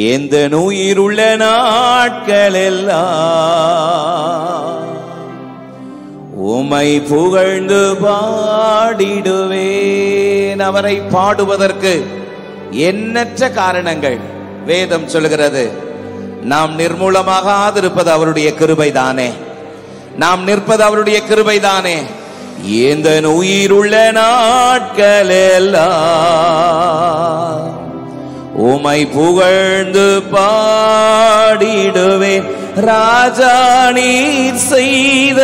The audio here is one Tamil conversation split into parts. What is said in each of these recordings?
எந்த உயிருள்ள நாட்களெல்லாம் உம்மை புகழ்ந்து பாடிடுவேன். அவரை பாடுவதற்கு எண்ணற்ற காரணங்கள் வேதம் சொல்கிறது. நாம் நிர்மூலமாகாதிருப்பது அவருடைய கிருபைதானே, நாம் நிற்பது அவருடைய கிருபைதானே. எந்த உயிருள்ள நாட்களெல்லாம் உம்மை புகழ்ந்து பாடிடுவேன். ராஜா நீர் செய்த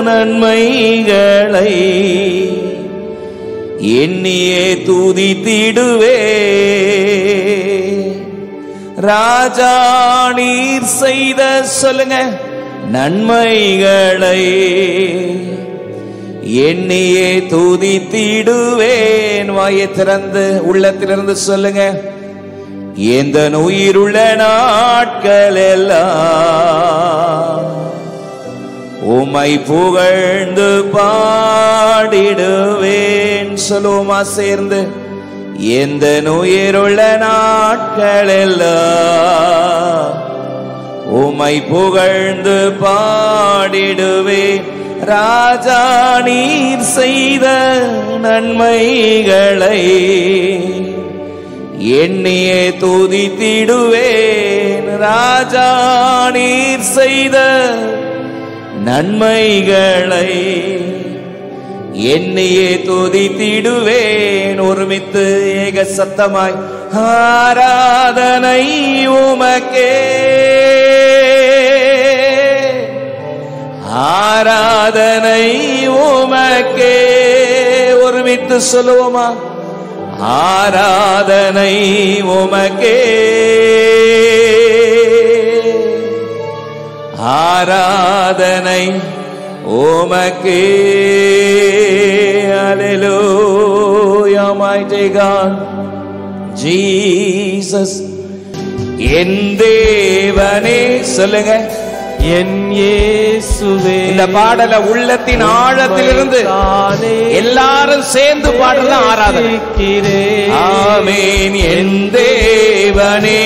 நன்மைகளை எண்ணியே துதித்திடுவே. ராஜா நீர் செய்த சொல்லுங்க நன்மைகளை எண்ணியே துதித்திடுவேன். வாயை திறந்து உள்ளத்திலிருந்து சொல்லுங்க. எந்த உயிருள்ள நாட்களெல்லாம் உம்மை புகழ்ந்து பாடிடுவேன். சொல்லுவோமா சேர்ந்து? எந்த உயிருள்ள நாட்களெல்லாம் உம்மை புகழ்ந்து பாடிடுவேன். ராஜா நீர் செய்த நன்மைகளை எண்ணியே துதித்திடுவேன். ராஜா நீர் செய்த நன்மைகளை எண்ணியே துதித்திடுவேன். ஒருமித்து ஏக சத்தமாய் ஆராதனை உமக்கே, ஆராதனை உமக்கே. ஒருமித்து சொல்லுவோமா? ஆராதனை உமக்கே, ஆராதனை உமக்கே. Hallelujah, mighty God, Jesus. என் தேவனே சொல்லுங்க. என் இயேசுவே. இந்த பாடல உள்ளத்தின் ஆழத்திலிருந்து எல்லாரும் சேர்ந்து பாடலாம். ஆராதனை. ஆமென். என் தேவனே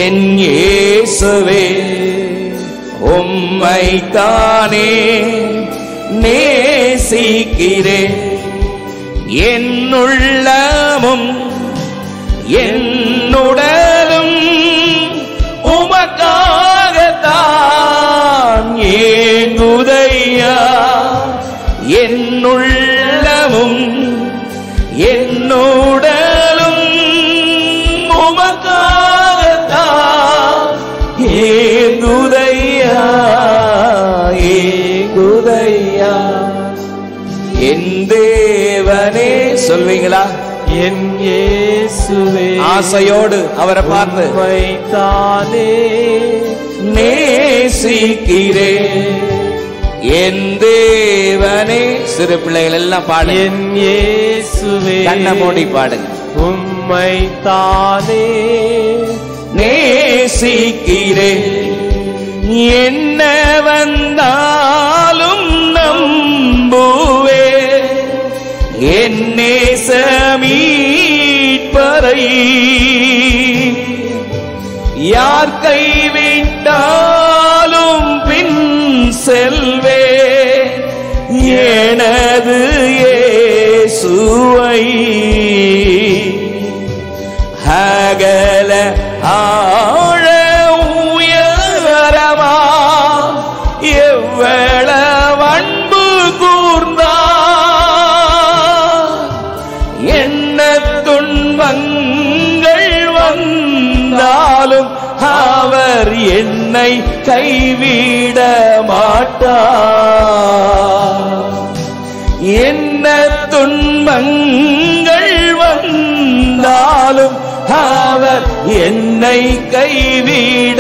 என் இயேசுவே உம்மை தானே நேசிக்கிறேன். என் உள்ளமும் என்னுடலும் உமக்காகத்தான் ஏங்குதையா. என்னுள்ளமும் என்னுடலும் உமக்காகத்தான் ஏங்குதையா, ஏங்குதையா. என் தேவனே சொல்வீங்களா? என் இயேசுவே. ஆசையோடு அவரை பார்த்து தானே நேசிக்கிறேன். என் தேவனே. சிறு பிள்ளைகள் எல்லாம் பாடு. என் இயேசுவே. கண்ணை மூடி பாடுங்க. உம்மை தானே நேசிக்கிறேன். என்ன வந்தாலும் நம்புவே. என் நேசமீட்பரை யார் கைவிட்டாலும் பின் செல்வே. எனது இயேசுவை அகல ஆழ உயரமா எவ்வளவு அன்பு கூர்ந்தா. என்ன துன்பங்கள் வந்தாலும் அவர் என்னை கைவிட மாட்டார். என்ன துன்பங்கள் வந்தாலும் அவர் என்னை கைவிட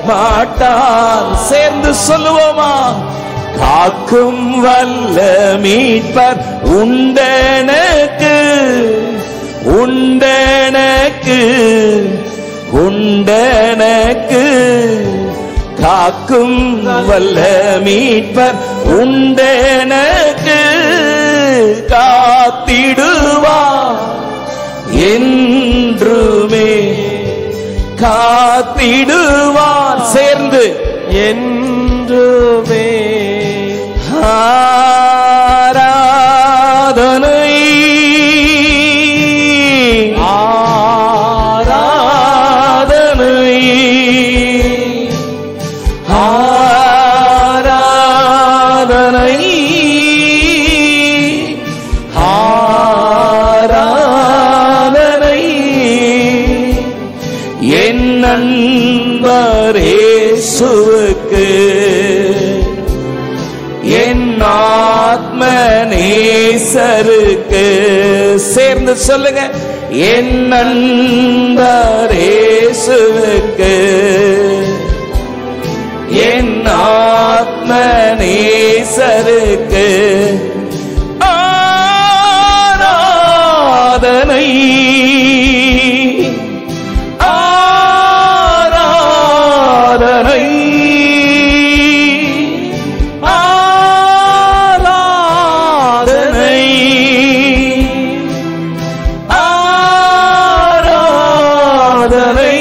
மாட்டார். சேர்ந்து சொல்லுவோமா? காக்கும் வல்ல மீட்பர் உண்டனக்கு, உண்டனக்கு, உண்டனக்கு. காக்கும் வல்ல மீட்பர் உண்டனக்கு காத்திடுவார் என்றுமே. காத்திடுவார். சேர்ந்து என்றுமே ஆராதனை ஆராதனை ஆராதனை ஆராதனை என் நண்பர் இயேசுவுக்கு, என் ஆத்ம நேசருக்கு. சேர்ந்து சொல்லுங்க, என் நண்பர் இயேசுவுக்கு, என் ஆத்ம நேசருக்கு ஆராதனை ஆராதனை ஆராதனை ஆராதனை.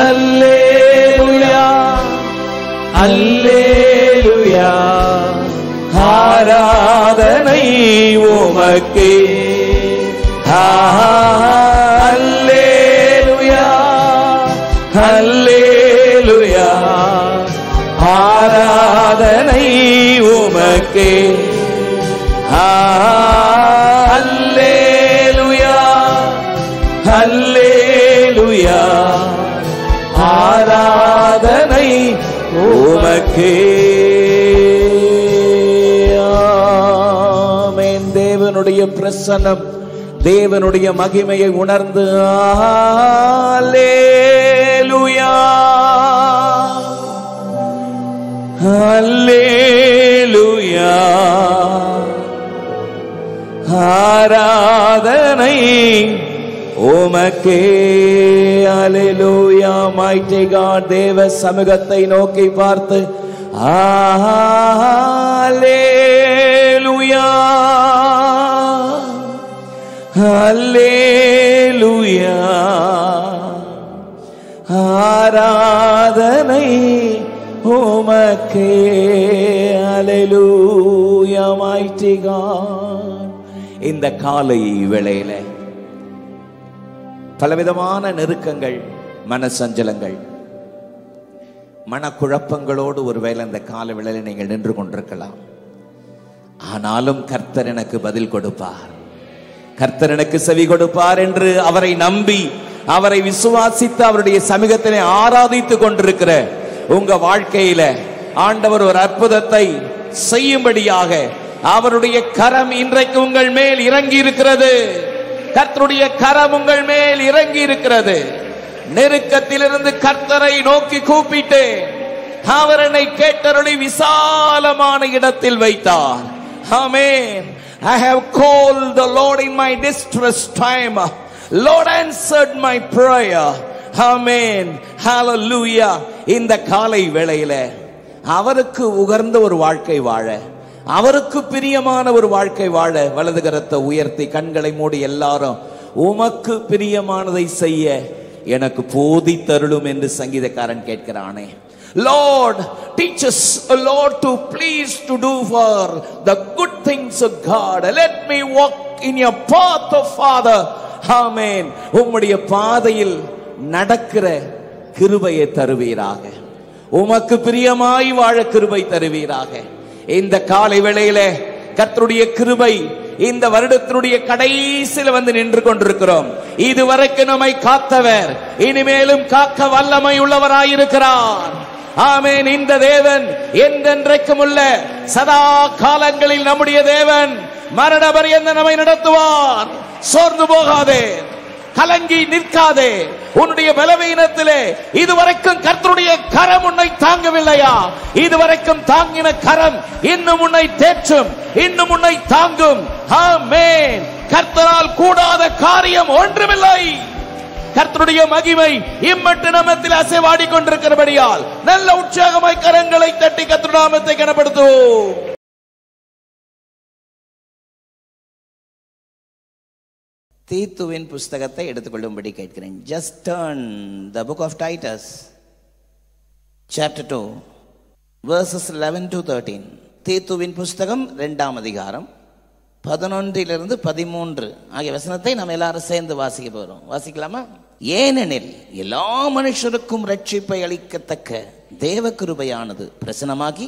அல்லேலூயா அல்லேலூயா ஆராதனை உமக்கே. அல்லேலூயா அல்லேலூயா ஆராதனை உமக்கே. அல்லேலூயா அல்லேலூயா ஆராதனை உமக்கே. ஆமென். தேவனுடைய பிரசன்னம், தேவனுடைய மகிமையை உணர்ந்து அல்லேலூயா அல்லேலூயா ஆராதனை உமக்கே. அல்லேலூயா. mighty God, தேவ சமூகத்தை நோக்கி பார்த்து அல்லேலூயா அல்லேலூயா ஆராதனை உமக்கே. அல்லேலூயா mighty God. இந்த காலை வேளையில பலவிதமான நெருக்கங்கள், மனசஞ்சலங்கள், மனக்குழப்பங்களோடு ஒருவேளை இந்த கால வேளையில நீங்கள் நின்று கொண்டிருக்கலாம். ஆனாலும் கர்த்தர் எனக்கு பதில் கொடுப்பார், கர்த்தர் எனக்கு செவி கொடுப்பார் என்று அவரை நம்பி, அவரை விசுவாசித்து அவருடைய சமூகத்திலே ஆராதித்துக் கொண்டிருக்கிற உங்க வாழ்க்கையில ஆண்டவர் ஒரு அற்புதத்தை செய்யும்படியாக அவருடைய கரம் இன்றைக்கு உங்கள் மேல் இறங்கி இருக்கிறது. கர்த்தருடைய கரம் உங்கள் மேல் இறங்கி இருக்கிறது. நெருக்கத்திலிருந்து கர்த்தரை நோக்கி கூப்பிட்டேன், அவர் என்னை கேட்டருளி விசாலமான இடத்தில் வைத்தார். ஆமென். I have called the Lord in my distress time. Lord answered my prayer. Amen. Hallelujah. இந்த காலை வேளையில அவருக்கு உகர்ந்த ஒரு வாழ்க்கை வாழ, அவருக்கு பிரியமான ஒரு வாழ்க்கை வாழ வலது கரத்தை உயர்த்தி கண்களை மூடி எல்லாரும் உமக்கு பிரியமானதை செய்ய எனக்கு போதித்தருளும் என்று சங்கீதக்காரன் கேட்கிறானே. Lord, teach us, Lord, to please to do for the good things of God. Let me walk in your path, of Father. Amen. உம்முடைய பாதையில் நடக்கிற கிருபையை தருவீராக, உமக்கு பிரியமாய் வாழ கிருபை தருவீராக. இந்த காலை வேளையிலே கர்த்தருடைய கிருபை இந்த வருடத்தினுடைய கடைசியில் வந்து நின்று கொண்டிருக்கிறோம். இதுவரைக்கும் நம்மை காத்தவர் இனிமேலும் காக்க வல்லமை உள்ளவராயிருக்கிறார். ஆமென். இந்த தேவன் என்றென்றைக்கும் உள்ள சதா காலங்களில் நம்முடைய தேவன் மரண பரியந்த நம்மை நடத்துவார். சோர்ந்து போகாதே, கலங்கி நிற்காதே. உன்னுடைய பலவீனத்திலே இதுவரைக்கும் கர்த்தருடைய கரம் உன்னை தாங்கவில்லையா? இதுவரைக்கும் தாங்கின கரம் இன்னும் உன்னை தேற்றும், இன்னும் உன்னை தாங்கும். ஆமென். கர்த்தரால் கூடாத காரியம் ஒன்றுமில்லை. கர்த்தருடைய மகிமை இம்மட்டு நாமத்தில் அசைவாடி கொண்டிருக்கிறபடியால் நல்ல உற்சாகமாய் கரங்களை தட்டி கர்த்தருடைய நாமத்தை கனப்படுத்துவோம். தீத்துவின் புஸ்தகத்தை எடுத்துக்கொள்ளும்படி கேட்கிறேன். Just turn the book of Titus chapter 2 verses 11 to 13. தீத்துவின் புஸ்தகம் 2ஆம் அதிகாரம் 11 to 13 ஆகிய வசனத்தை நாம் எல்லாரும் சேர்ந்து வாசிக்க போகிறோம். வாசிக்கலாமா? ஏனெனில் எல்லா மனுஷருக்கும் ரட்சிப்பை அளிக்கத்தக்க தேவ கிருபையானது பிரசனமாகி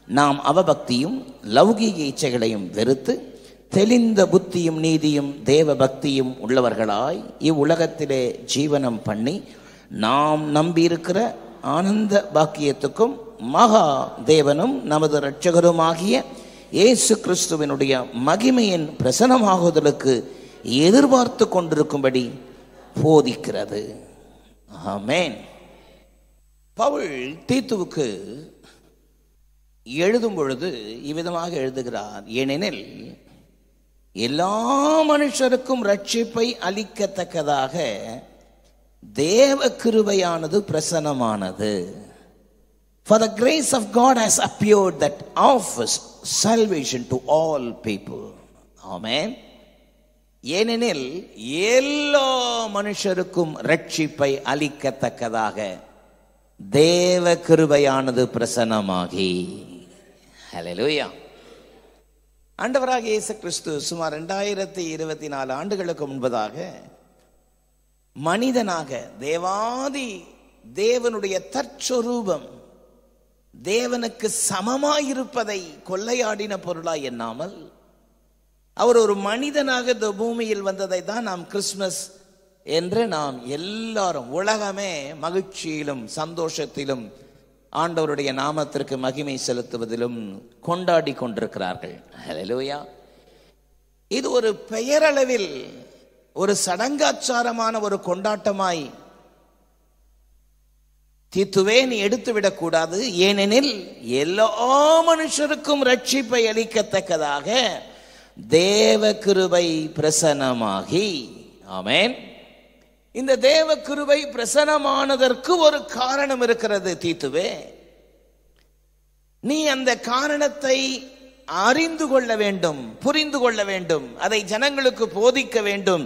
நாம் அவபக்தியும் லௌகீக இச்சைகளையும் வெறுத்து தெளிந்த புத்தியும் நீதியும் தேவ பக்தியும் உள்ளவர்களாய் இவ்வுலகத்திலே ஜீவனம் பண்ணி நாம் நம்பியிருக்கிற ஆனந்த பாக்கியத்துக்கும் மகா தேவனும் நமது இரட்சகருமாகிய இயேசு கிறிஸ்துவினுடைய மகிமையின் பிரசனமாகுதலுக்கு எதிர்பார்த்து கொண்டிருக்கும்படி போதிக்கிறது. ஆமென். பவுல் தீத்துவுக்கு எழுதும் பொழுது இவ்விதமாக எழுதுகிறார். ஏனெனில் எல்லா மனுஷருக்கும் ரட்சிப்பை அளிக்கத்தக்கதாக தேவ கிருபையானது பிரசனமானது. For the grace of God has appeared that offers salvation to all people. Amen. ஏனெனில் எல்லா மனுஷருக்கும் ரட்சிப்பை அளிக்கத்தக்கதாக தேவ கிருபையானது பிரசனமாகி. ஹல்லேலூயா. ஆண்டவராகிய இயேசு கிறிஸ்து சுமார் 2024 ஆண்டுகளுக்கு முன்பதாக மனிதனாக தேவாதி தேவனுடைய தற்சொரூபம் தேவனுக்கு சமமாயிருப்பதை கொள்ளையாடின பொருளாய் எண்ணாமல் அவர் ஒரு மனிதனாக இந்த பூமியில் வந்ததை தான் நாம் கிறிஸ்துமஸ் என்று நாம் எல்லாரும் உலகமே மகிழ்ச்சியிலும் சந்தோஷத்திலும் ஆண்டவருடைய நாமத்திற்கு மகிமை செலுத்துவதிலும் கொண்டாடி கொண்டிருக்கிறார்கள். ஹல்லேலூயா. இது ஒரு பெயரளவில் ஒரு சடங்காச்சாரமான ஒரு கொண்டாட்டமாய் தீத்துவே நீ எடுத்துவிடக் கூடாது. ஏனெனில் எல்லா மனுஷருக்கும் ரட்சிப்பை அளிக்கத்தக்கதாக தேவ கிருபை பிரசனமாகி. ஆமென். இந்த தேவ கிருபை பிரசனமானதற்கு ஒரு காரணம் இருக்கிறது. தீத்துவே, நீ அந்த காரணத்தை அறிந்து கொள்ள வேண்டும், புரிந்து கொள்ள வேண்டும், அதை ஜனங்களுக்கு போதிக்க வேண்டும்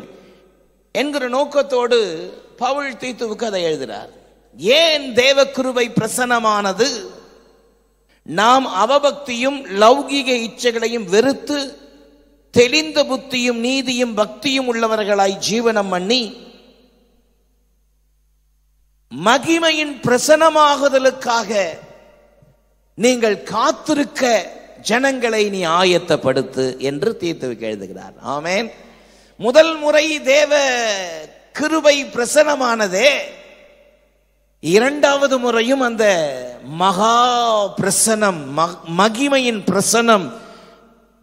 என்கிற நோக்கத்தோடு பவுல் தீத்துவுக்கு அதை எழுதுகிறார். ஏன் தேவ கிருபை பிரசனமானது? நாம் அவபக்தியும் லௌகீக இச்சைகளையும் வெறுத்து தெளிந்த புத்தியும் நீதியும் பக்தியும் உள்ளவர்களாய் ஜீவனம் பண்ணி மகிமையின் பிரசனமாகுதலுக்காக நீங்கள் காத்திருக்க ஜனங்களை நீ ஆயத்தப்படுத்து என்று தீத்துவுக்கு எழுதுகிறார். ஆமென். முதல் முறை தேவ கிருபை பிரசனமானதே, இரண்டாவது முறையும் அந்த மகா பிரசனம் மகிமையின் பிரசனம்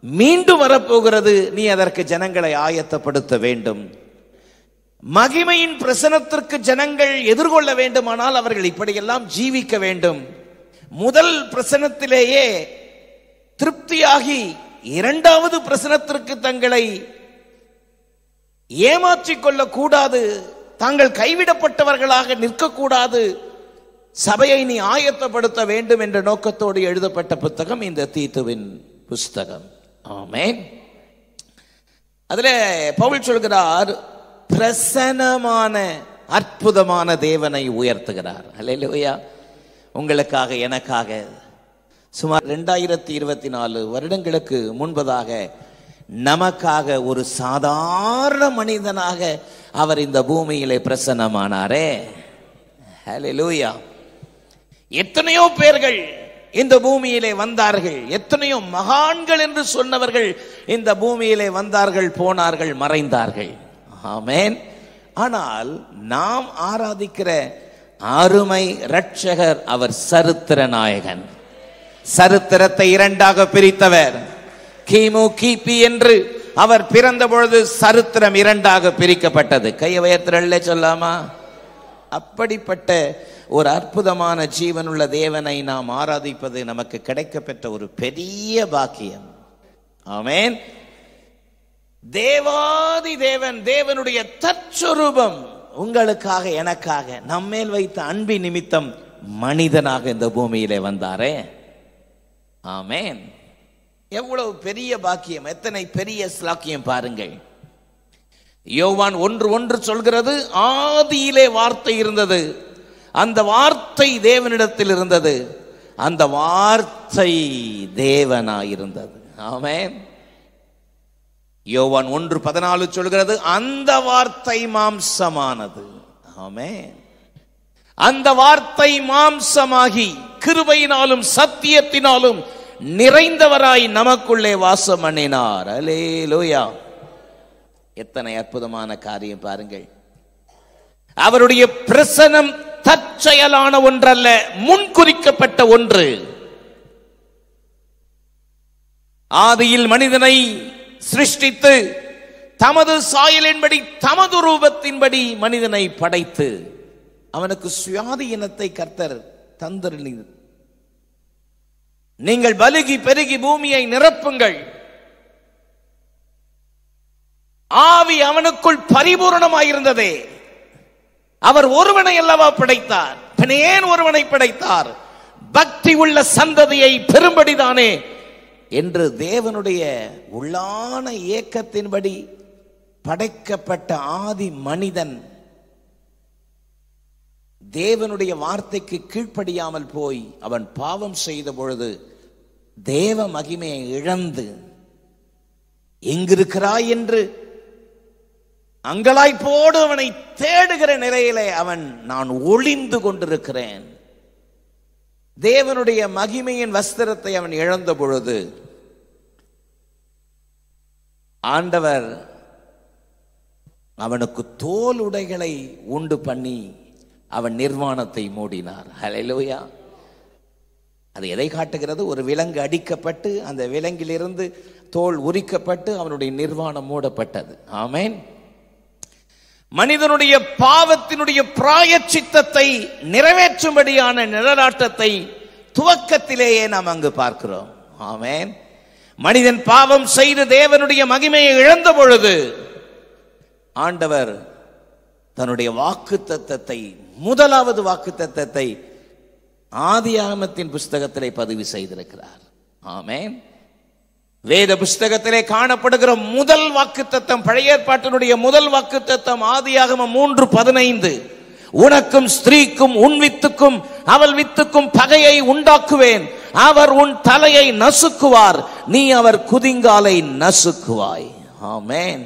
மீண்டும் வரப்போகிறது. நீ அதற்கு ஜனங்களை ஆயத்தப்படுத்த வேண்டும். மகிமையின் பிரசனத்திற்கு ஜனங்கள் எதிர்கொள்ள வேண்டுமானால் அவர்கள் இப்படியெல்லாம் ஜீவிக்க வேண்டும். முதல் பிரசனத்திலேயே திருப்தியாகி இரண்டாவது பிரசனத்திற்கு தங்களை ஏமாற்றிக் கொள்ளக்கூடாது, தாங்கள் கைவிடப்பட்டவர்களாக நிற்கக்கூடாது, சபையை நீ ஆயத்தப்படுத்த வேண்டும் என்ற நோக்கத்தோடு எழுதப்பட்ட புத்தகம் இந்த தீத்துவின் புஸ்தகம். ஆமென். அதில் பவுல் சொல்கிறார், பிரசனமான அற்புதமான தேவனை உயர்த்துகிறார். ஹல்லேலூயா. உங்களுக்காக எனக்காக சுமார் 2024 வருடங்களுக்கு முன்பதாக நமக்காக ஒரு சாதாரண மனிதனாக அவர் இந்த பூமியிலே பிரசன்னமானாரே. ஹல்லேலூயா. எத்தனையோ பேர்கள் இந்த பூமியிலே வந்தார்கள், எத்தனையோ மகான்கள் என்று சொன்னவர்கள் இந்த பூமியிலே வந்தார்கள், போனார்கள், மறைந்தார்கள். ஆமென். ஆனால் நாம் ஆராதிக்கிற அருமை இரட்சகர் அவர் சரித்திர நாயகன். சரித்திரத்தை இரண்டாக பிரித்தவர். கிமு கிபி என்று அவர் பிறந்த பொழுது சரித்திரம் இரண்டாக பிரிக்கப்பட்டது. கையை உயர்த்தலே சொல்லாமா? அப்படிப்பட்ட ஒரு அற்புதமான ஜீவனுள்ள தேவனை நாம் ஆராதிப்பது நமக்கு கிடைக்கப்பெற்ற ஒரு பெரிய பாக்கியம். ஆமென். தேவாதி தேவன், தேவனுடைய தற்சொரூபம் உங்களுக்காக எனக்காக நம்மேல் வைத்த அன்பின் நிமித்தம் மனிதனாக இந்த பூமியிலே வந்தாரே. ஆமென். எவ்வளவு பெரிய பாக்கியம், எத்தனை பெரிய ஸ்லாக்கியம் பாருங்கள். யோவான் 1:1 சொல்கிறது, ஆதியிலே வார்த்தை இருந்தது, அந்த வார்த்தை தேவனிடத்தில் இருந்தது, அந்த வார்த்தை தேவனாயிருந்தது. ஆமென். யோவான் 1:14 சொல்கிறது, அந்த வார்த்தை மாம்சமானது. ஆமென். அந்த வார்த்தை மாம்சமாகி கிருபையினாலும் சத்தியத்தினாலும் நிறைந்தவராய் நமக்குள்ளே வாசம் பண்ணினார். அல்லேலூயா. எத்தனை அற்புதமான காரியம் பாருங்கள். அவருடைய பிரசனம் தற்செயலான ஒன்றல்ல, முன்குறிக்கப்பட்ட ஒன்று. ஆதியில் மனிதனை சிருஷ்டித்து தமது சாயலின்படி தமது ரூபத்தின்படி மனிதனை படைத்து அவனுக்கு சுயாதீனத்தை கர்த்தர் தந்தருளினார். நீங்கள் பலுகி பெருகி பூமியை நிரப்புங்கள். ஆவி அவனுக்குள் பரிபூரணமாயிருந்ததே. அவர் ஒருவனை அல்லவா படைத்தார், ஏன் ஒருவனை படைத்தார்? பக்தி உள்ள சந்ததியை பெரும்படிதானே என்று தேவனுடைய உள்ளான ஏக்கத்தின்படி படைக்கப்பட்ட ஆதி மனிதன் தேவனுடைய வார்த்தைக்கு கீழ்ப்படியாமல் போய் அவன் பாவம் செய்த பொழுது தேவ மகிமையை இழந்து எங்கிருக்கிறாய் என்று அங்கலாய்ப்போடு அவனை தேடுகிற நிலையிலே அவன், நான் ஒளிந்து கொண்டிருக்கிறேன். தேவனுடைய மகிமையின் வஸ்திரத்தை அவன் இழந்த பொழுது ஆண்டவர் அவனுக்கு தோல் உடைகளை உண்டு பண்ணி அவன் நிர்வாணத்தை மூடினார். ஹல்லேலூயா. அது எதை காட்டுகிறது? ஒரு விலங்கு அடிக்கப்பட்டு அந்த விலங்கிலிருந்து தோல் உரிக்கப்பட்டு அவனுடைய நிர்வாணம் மூடப்பட்டது. ஆமென். மனிதனுடைய பாவத்தினுடைய பிராயச்சித்தத்தை நிறைவேற்றும்படியான நிழலாட்டத்தை துவக்கத்திலேயே நாம் அங்கு பார்க்கிறோம். ஆமென். மனிதன் பாவம் செய்து தேவனுடைய மகிமையை இழந்த பொழுது ஆண்டவர் தன்னுடைய வாக்குத்தத்தத்தை, முதலாவது வாக்குத்தத்தத்தை ஆதியாகமத்தின் புஸ்தகத்திலே பதிவு செய்திருக்கிறார். ஆமென். வேத புஸ்தகத்திலே காணப்படுகிற முதல் வாக்குத்தத்தம், பழைய ஏற்பாட்டினுடைய முதல் வாக்குத்தத்தம் ஆதியாகமம் 3:15. உனக்கும் ஸ்திரீக்கும் உன் வித்துக்கும் அவள் வித்துக்கும் பகையை உண்டாக்குவேன், அவர் உன் தலையை நசுக்குவார், நீ அவர் குதிங்காலை நசுக்குவாய். ஆமென்.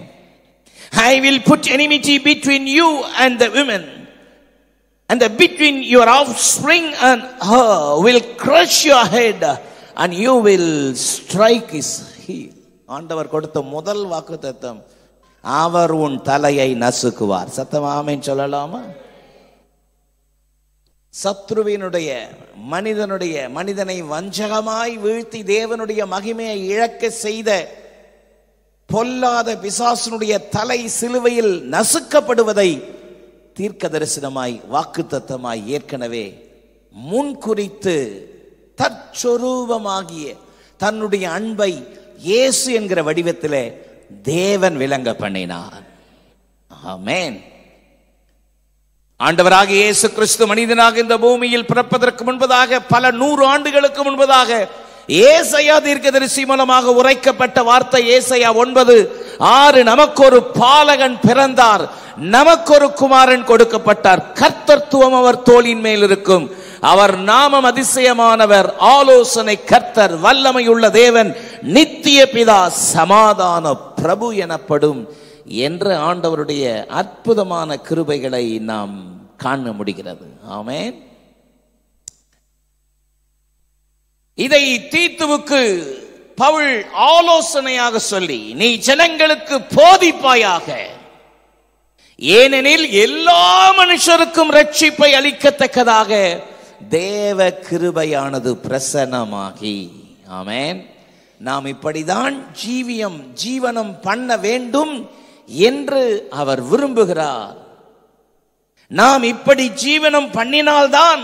I will put enmity between you and the women, and between your offspring and her will crush your head, and you will strike his heel. ஆண்டவர் கொடுத்த முதல் வாக்குத்தத்தம், அவர் உன் தலையை நசுக்குவார். சத்தமா ஆமென் சொல்லலாமா? சத்ருவினுடைய மனிதனை வஞ்சகமாய் வீழ்த்தி தேவனுடைய மகிமையை இழக்க செய்த பொல்லாத பிசாசனுடைய தலை சிலுவையில் நசுக்கப்படுவதை தீர்க்க தரிசனமாய் வாக்குத்தத்தமாய் ஏற்கனவே முன்குறித்து தற்சொரூபமாகிய தன்னுடைய அன்பை இயேசு என்கிற வடிவத்திலே தேவன் விளங்க பண்ணினார். ஆமென். ஆண்டவராக இயேசு கிறிஸ்து மனிதனாக இந்த பூமியில் பிறப்பதற்கு முன்பதாக, பல 100 ஆண்டுகளுக்கு முன்பதாக ஏசாயா தீர்க்கதரிசி மூலமாக உரைக்கப்பட்ட வார்த்தை ஏசாயா 9:6, நமக்கு ஒரு பாலகன் பிறந்தார், நமக்கு ஒரு குமாரன் கொடுக்கப்பட்டார், கர்த்தத்துவம் அவர் தோளின் மேல் இருக்கும், அவர் நாமம் அதிசயமானவர், ஆலோசனை கர்த்தர், வல்லமையுள்ள தேவன், நித்திய பிதா, சமாதான பிரபு எனப்படும் என்று ஆண்டவருடைய அற்புதமான கிருபைகளை நாம் காண முடிகிறது. ஆமென். இதை தீத்துவுக்கு பவுல் ஆலோசனையாக சொல்லி, நீ ஜனங்களுக்கு போதிப்பாயாக, ஏனெனில் எல்லா மனுஷருக்கும் ரட்சிப்பை அளிக்கத்தக்கதாக தேவ கிருபையானது பிரசன்னமாகி. ஆமென். நாம் இப்படிதான் ஜீவனம் பண்ண வேண்டும் என்று அவர் விரும்புகிறார். நாம் இப்படி ஜீவனம் பண்ணினால்தான்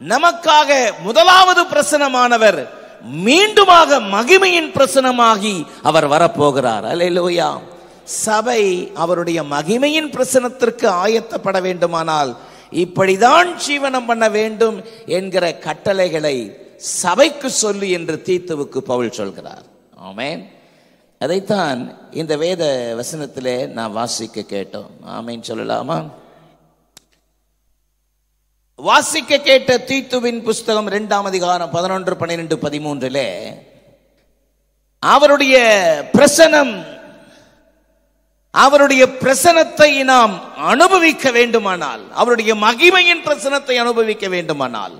நமக்காக முதலாவது பிரசனமானவர் மீண்டுமாக மகிமையின் பிரசனமாகி அவர் வரப்போகிறார். அல்லேலூயா. சபை அவருடைய மகிமையின் பிரசனத்திற்கு ஆயத்தப்பட வேண்டுமானால் இப்படிதான் ஜீவனம் பண்ண வேண்டும் என்கிற கட்டளைகளை சபைக்கு சொல்லி என்று தீத்துவுக்கு பவுல் சொல்கிறார். ஆமென். அதைத்தான் இந்த வேத வசனத்திலே நான் வாசிக்க கேட்டோம். ஆமீன் சொல்லலாமா? வாசிக்க கேட்ட தீத்துவின் புஸ்தகம் 2ஆம் அதிகாரம் 11, 12, 13 அவருடைய பிரசனம், அவருடைய பிரசனத்தை நாம் அனுபவிக்க வேண்டுமானால், அவருடைய மகிமையின் பிரசனத்தை அனுபவிக்க வேண்டுமானால்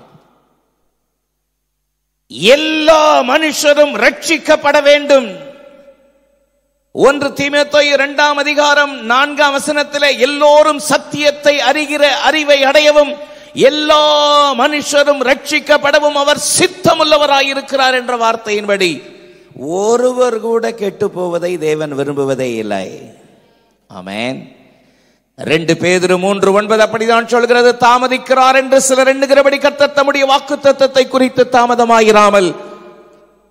எல்லா மனுஷரும் ரட்சிக்கப்பட வேண்டும். 1 தீமோத்தேயு 2ஆம் அதிகாரம் 4ஆம் வசனத்திலே எல்லோரும் சத்தியத்தை அறிகிற அறிவை அடையவும் எல்லா மனுஷரும் ரட்சிக்கப்படவும் அவர் சித்தமுள்ளவராயிருக்கிறார் என்ற வார்த்தையின்படி ஒருவர் கூட கெட்டு போவதை தேவன் விரும்புவதே இல்லை. ஆமென். 2 பேதுரு 3:9 அப்படிதான் சொல்கிறது. தாமதிக்கிறார் என்று சிலர் எண்ணுகிறபடி கர்த்தர் தம்முடைய வாக்குத்தத்தத்தை குறித்து தாமதமாயிராமல்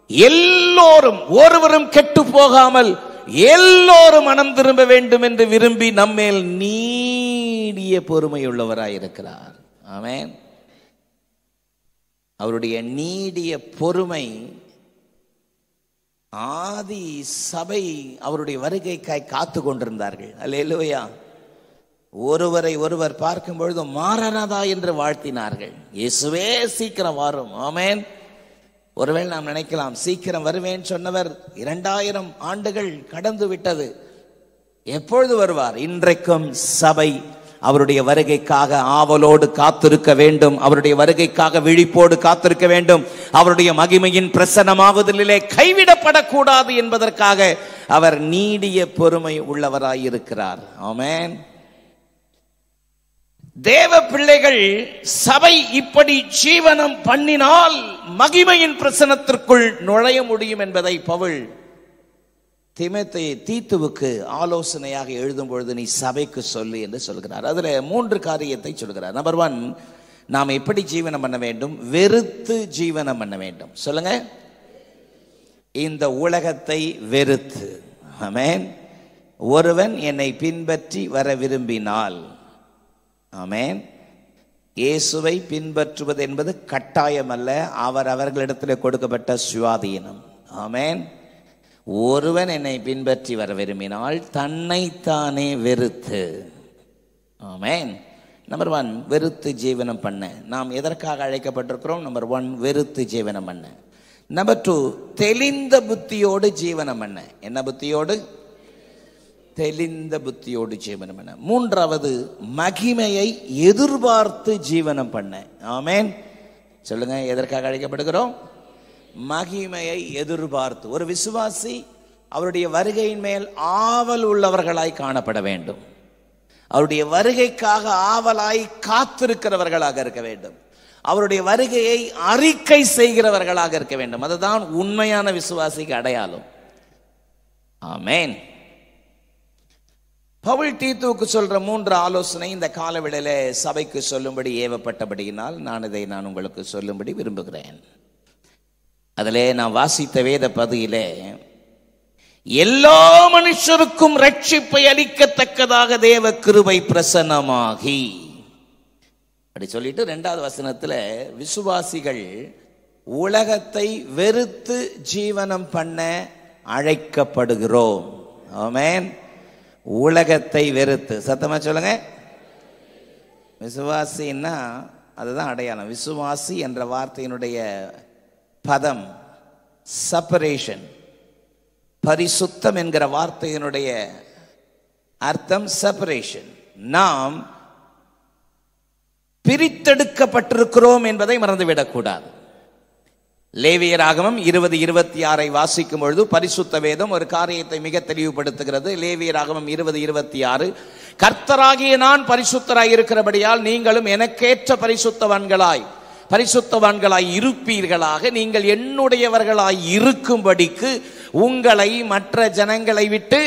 எல்லோரும் ஒருவரும் கெட்டு போகாமல் எல்லோரும் மனம் திரும்ப வேண்டும் என்று விரும்பி நம்மேல் நீடிய பொறுமையுள்ளவராயிருக்கிறார். ஆமென். அவருடைய நீடிய பொறுமை ஆதி சபை அவருடைய வருகைக்காய் காத்து கொண்டிருந்தார்கள். அல்லேலூயா. ஒருவரை ஒருவர் பார்க்கும் பொழுது மாறாதா என்று வாழ்த்தினார்கள். இயேசுவே சீக்கிரம் வரும். ஆமென். ஒருவேளை நாம் நினைக்கலாம், சீக்கிரம் வருவேன் சொன்னவர் 2000 ஆண்டுகள் கடந்து விட்டது, எப்பொழுது வருவார்? இன்றைக்கும் சபை அவருடைய வருகைக்காக ஆவலோடு காத்திருக்க வேண்டும். அவருடைய வருகைக்காக விழிப்போடு காத்திருக்க வேண்டும். அவருடைய மகிமையின் பிரசன்னமாவதிலே கைவிடப்படக்கூடாது என்பதற்காக அவர் நீடிய பொறுமை உள்ளவராயிருக்கிறார். ஆமென். தேவ பிள்ளைகள் சபை இப்படி ஜீவனம் பண்ணினால் மகிமையின் பிரசன்னத்திற்குள் நுழைய முடியும் என்பதை பவுல் தீத்துவுக்கு ஆலோசனையாக எழுதும் பொழுது நீ சபைக்கு சொல்லு என்று சொல்கிறார். அதுல 3 காரியத்தை சொல்கிறார். நம்பர் 1, நாம் எப்படி ஜீவனம் பண்ண வேண்டும்? வெறுத்து ஜீவனம் பண்ண வேண்டும். சொல்லுங்க, இந்த உலகத்தை வெறுத்து. ஆமென். ஒருவன் என்னை பின்பற்றி வர விரும்பினால், ஆமென், இயேசுவை பின்பற்றுவது என்பது கட்டாயம் அல்ல, அவர்களிடத்தில் கொடுக்கப்பட்ட சுயாதீனம். ஆமென். ஒருவன் என்னை பின்பற்றி வர விரும்பினால் தன்னைத்தானே வெறுத்து. ஆமென். நம்பர் 1, வெறுத்து ஜீவனம் பண்ண. நாம் எதற்காக அழைக்கப்பட்டிருக்கிறோம்? நம்பர் 1, வெறுத்து ஜீவனம் பண்ண. நம்பர் 2, தெளிந்த புத்தியோடு ஜீவனம் பண்ண. என்ன புத்தியோடு? தெளிந்த புத்தியோடு ஜீவனம் பண்ண. 3வது, மகிமையை எதிர்பார்த்து ஜீவனம் பண்ண. ஆமென். சொல்லுங்க, எதற்காக அழைக்கப்படுகிறோம்? மகிமையை எதிர்பார்த்து. ஒரு விசுவாசி அவருடைய வருகையின் மேல் ஆவல் உள்ளவர்களாய் காணப்பட வேண்டும். அவருடைய வருகைக்காக ஆவலாய் காத்திருக்கிறவர்களாக இருக்க வேண்டும். அவருடைய வருகையை அறிக்கை செய்கிறவர்களாக இருக்க வேண்டும். அதுதான் உண்மையான விசுவாசிக்கு அடையாளம். ஆமென். பவுல் தீத்துவுக்கு சொல்ற 3 ஆலோசனை இந்த காலவேளையிலே சபைக்கு சொல்லும்படி ஏவப்பட்டபடியினால் நான் உங்களுக்கு சொல்லும்படி விரும்புகிறேன். அதிலே நான் வாசித்த வேத பகுதியிலே எல்லா மனுஷருக்கும் ரட்சிப்பை அளிக்கத்தக்கதாக தேவ கிருபை பிரசன்னமாகி அப்படி சொல்லிட்டு 2வது வசனத்துல விசுவாசிகள் உலகத்தை வெறுத்து ஜீவனம் பண்ண அழைக்கப்படுகிறோம். ஆமென். உலகத்தை வெறுத்து. சத்தமா சொல்லுங்க. விசுவாசின்னா அதுதான் அடையாளம். விசுவாசி என்ற வார்த்தையினுடைய பதம் செப்பரேஷன். பரிசுத்தம் என்கிற வார்த்தையினுடைய அர்த்தம் செப்பரேஷன். நாம் பிரித்தெடுக்கப்பட்டிருக்கிறோம் என்பதை மறந்துவிடக்கூடாது. லேவியராகமம் 20:26 வாசிக்கும் பொழுது பரிசுத்த வேதம் ஒரு காரியத்தை மிக தெளிவுபடுத்துகிறது. லேவியராகமம் 20:26, கர்த்தராகிய நான் பரிசுத்தராய் இருக்கிறபடியால் நீங்களும் எனக்கேற்ற பரிசுத்தவான்களாய் இருப்பீர்களாக. நீங்கள் என்னுடையவர்களாய் இருக்கும்படிக்கு உங்களை மற்ற ஜனங்களை விட்டு